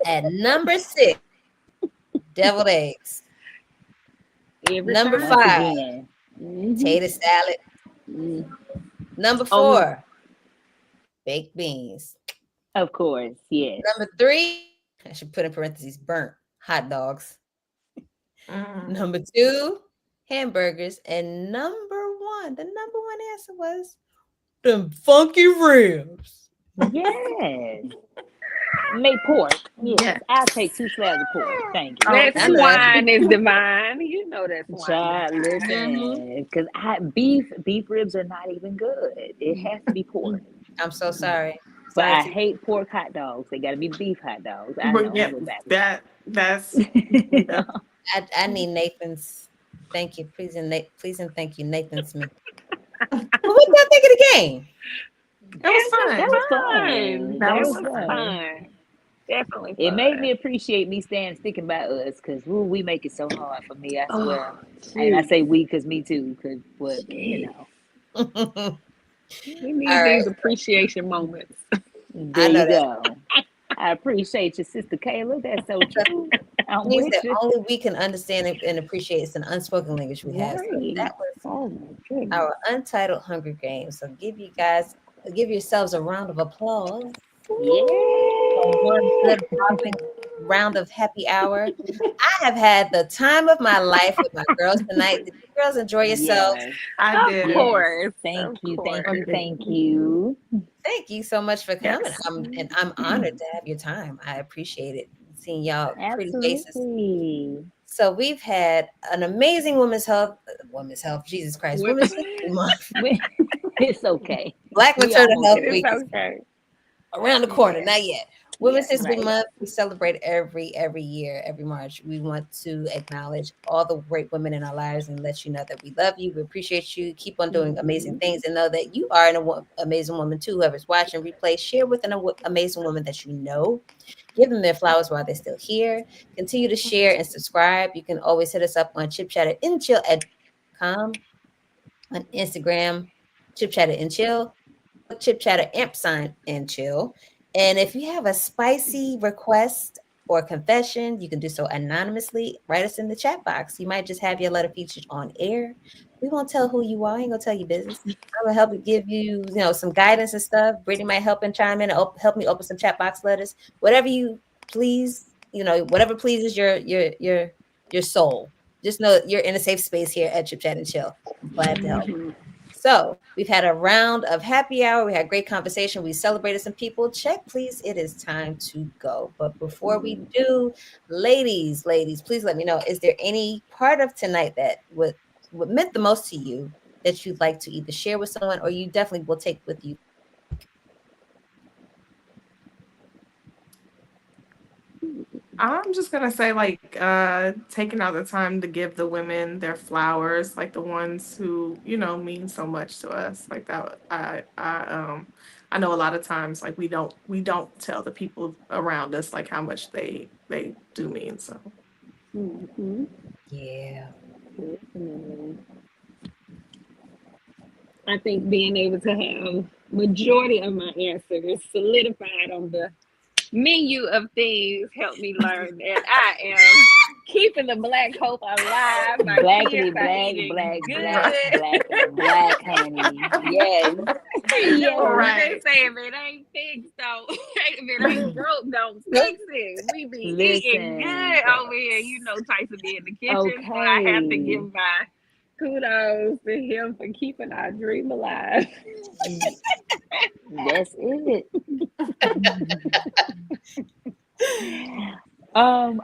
at number 6, deviled eggs. Every Number time. Once 5, again, potato salad. Mm. Number Oh, 4, baked beans. of course, yes. Number 3, I should put in parentheses, burnt hot dogs. Mm. Number 2, hamburgers. And number 1, the number 1 answer was them funky ribs. Yes. Make pork. Yes. Yes. I'll take 2 slabs of pork. Thank you. that I know that's swine is divine. You know that swine Child, is divine. listen, because beef ribs are not even good. It has to be pork. I'm so sorry. But Sorry I to hate pork hot dogs. They got to be beef hot dogs. I But know. yeah, I'm going backwards. that's yeah. I need Nathan's. Thank you. Please and thank you, Nathan's me. But what y'all think of the game? It was fun. That was fun. fun. That It was was fun. fun. Definitely It fun. made me appreciate me sticking by us because we make it so hard for me. I swear. Oh, And I shoot. say we because me too. Because what Shit. All We need right. these appreciation moments. there know you that. go. I appreciate you, Sister Kayla. That's so true. I'm Means with that you. only we can understand and appreciate. It's an unspoken language we have. So Right. that was Oh my goodness. our untitled Hunger Games. So give yourselves a round of applause. Yeah. One good round of happy hour. I have had the time of my life with my girls tonight. Did you girls enjoy yourselves? Yes. I Of did. Yes. course. Thank Of you. course. Thank you. Thank you. Thank you so much for coming. Yes. I'm honored to have your time. I appreciate it. Seeing y'all pretty faces. Absolutely. So we've had an amazing women's health, Jesus Christ, Women's History Month, It's okay. Black We Maternal almost Health there. Week It's is okay. around the corner, Yeah. not yet. Women's Yeah, History right. Month, we celebrate every year, every March. We want to acknowledge all the great women in our lives and let you know that we love you, we appreciate you, keep on doing amazing things, and know that you are an amazing woman too. Whoever's watching replay, share with an amazing woman that you know. Give them their flowers while they're still here. Continue to share and subscribe. You can always hit us up on chipchatterandchill.com, on Instagram, chipchatterandchill, chipchatter and chill. And if you have a spicy request or confession, you can do so anonymously. Write us in the chat box. You might just have your letter featured on air. We won't tell who you are. I ain't gonna tell you business. I'm gonna help give you, some guidance and stuff. Brittany might help and chime in and help me open some chat box letters. Whatever you please, whatever pleases your soul. Just know that you're in a safe space here at Chip Chat and Chill. I'm glad to help. Mhm. So we've had a round of happy hour. We had great conversation. We celebrated some people. Check, please. It is time to go. But before we do, ladies, please let me know. Is there any part of tonight that what meant the most to you that you'd like to either share with someone or you definitely will take with you? I'm just gonna say, taking out the time to give the women their flowers, like the ones who mean so much to us, like that. I know a lot of times, like we don't tell the people around us like how much they do mean. So Mhm. Yeah. Definitely. I think being able to have majority of my answers solidified on the menu of things helped me learn that I am keeping the black hope alive. My kids Blackity are black, eating black, black, good. blackity black, honey. Yes. You know what Yes. they Right. say, if it ain't fixed, don't if it ain't broke, don't fix it. We be eating Listen. good over here. You know Tyson be in the kitchen, so I have to Okay. give my kudos to him for keeping our dream alive. That's it.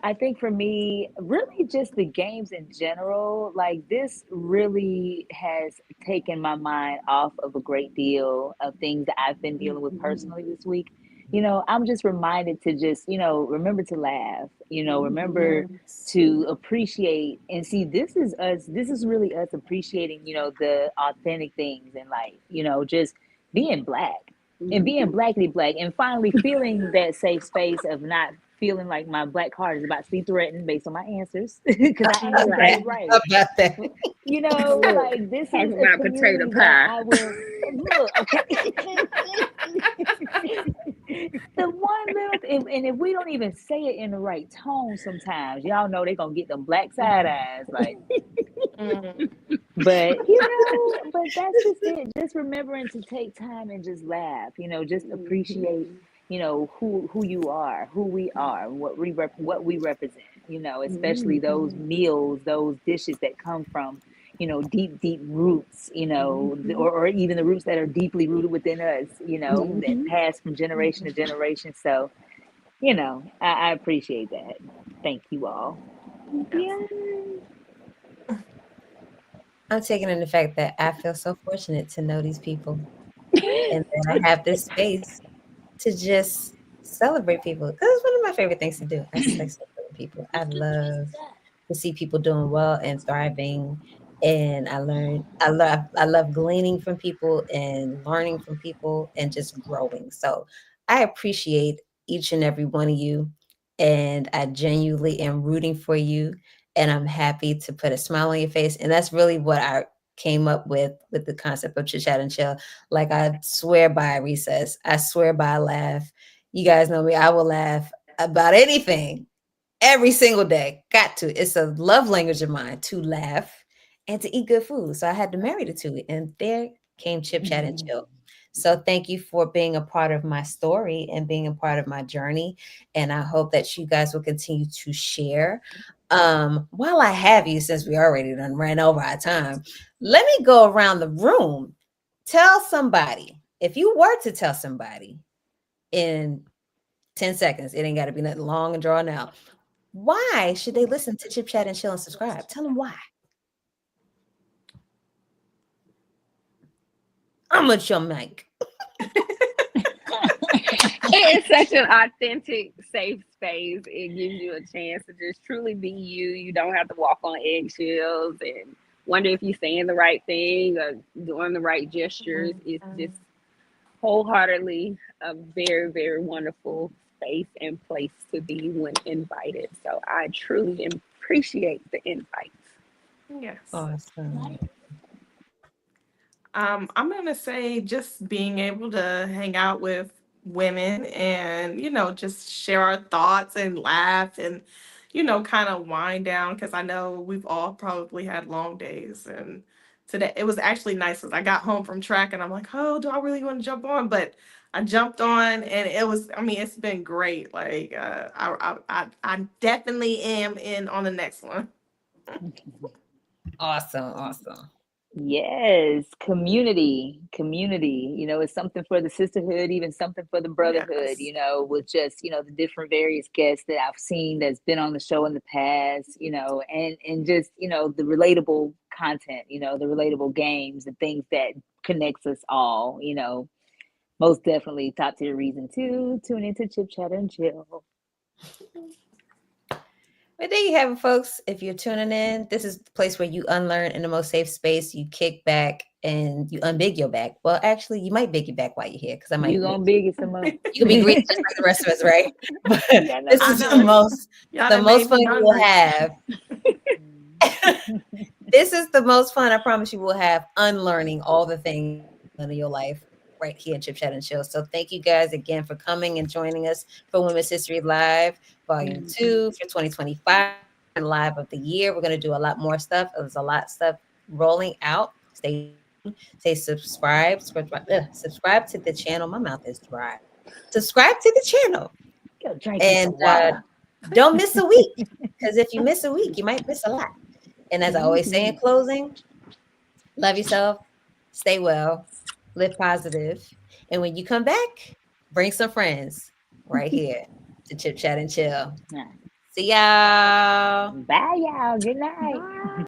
I think for me, really just the games in general, like this really has taken my mind off of a great deal of things that I've been dealing with personally this week. I'm just reminded to just, remember to laugh, remember Yes. to appreciate and see this is really us appreciating, the authentic things in life, just being black and being blackity black and finally feeling that safe space of not feeling like my black heart is about to be threatened based on my answers because I answered Right. those right. About that. Look, Like this is talking a about potato community that pie. I will look, okay. The one little and if we don't even say it in the right tone sometimes, y'all know they're gonna get them black side eyes like, Mm. but but that's just it. Just remembering to take time and just laugh, just appreciate, who you are, who we are, what we represent, especially those meals, those dishes that come from, deep, deep roots, or even the roots that are deeply rooted within us, that pass from generation to generation. So, I appreciate that. Thank you all. Yeah. I'm taking in the fact that I feel so fortunate to know these people and that I have this space to just celebrate people. Because it's one of my favorite things to do. I just like celebrating people. I love to see people doing well and thriving. And I love gleaning from people and learning from people and just growing. So I appreciate each and every one of you. And I genuinely am rooting for you. And I'm happy to put a smile on your face. And that's really what I came up with the concept of chit chat and chill. Like I swear by recess. I swear by laugh. You guys know me. I will laugh about anything every single day. Got to. It's a love language of mine to laugh and to eat good food. So I had to marry the two. And there came Chip Chat and Chill. So thank you for being a part of my story and being a part of my journey. And I hope that you guys will continue to share. While I have you, since we already done ran over our time, let me go around the room. Tell somebody, if you were to tell somebody in 10 seconds, it ain't got to be nothing long and drawn out. Why should they listen to Chip Chat and Chill and subscribe? Tell them why. I'm with your mic. It's such an authentic, safe space. It gives you a chance to just truly be you. You don't have to walk on eggshells and wonder if you're saying the right thing or doing the right gestures. It's just wholeheartedly a very, very wonderful space and place to be when invited. So I truly appreciate the invite. Yes. Awesome. I'm gonna say just being able to hang out with women and just share our thoughts and laugh and kind of wind down because I know we've all probably had long days and today it was actually nice because I got home from track and I'm like, oh, do I really want to jump on? But I jumped on and it was, I mean, it's been great. Like I definitely am in on the next one. Awesome. Yes, community, it's something for the sisterhood, even something for the brotherhood, Yes. with just, the different various guests that I've seen that's been on the show in the past, and just, the relatable content, the relatable games and things that connects us all, most definitely top tier reason to tune into Chip Chat and Chill. But there you have it, folks. If you're tuning in, this is the place where you unlearn in the most safe space. You kick back and you unbig your back. Well, actually, you might big your back while you're here because I might You make gonna big it some up. you can be green just like the rest of us, right? But Yeah, I know this you is I the know. right. Y'all the done most made fun me you will hungry. have. This is the most fun I promise you will have unlearning all the things in your life right here in Chip Chat and Chill. So thank you guys again for coming and joining us for Women's History Live, Volume 2 for 2025, and Live of the Year. We're going to do a lot more stuff. There's a lot of stuff rolling out. Stay tuned. Say subscribe to the channel. My mouth is dry. Subscribe to the channel. Go drink And some water. don't miss a week, because if you miss a week, you might miss a lot. And as I always say in closing, love yourself, stay well, live positive, and when you come back, bring some friends right here to Chip Chat and Chill. Yeah. See y'all. Bye, y'all. Good night.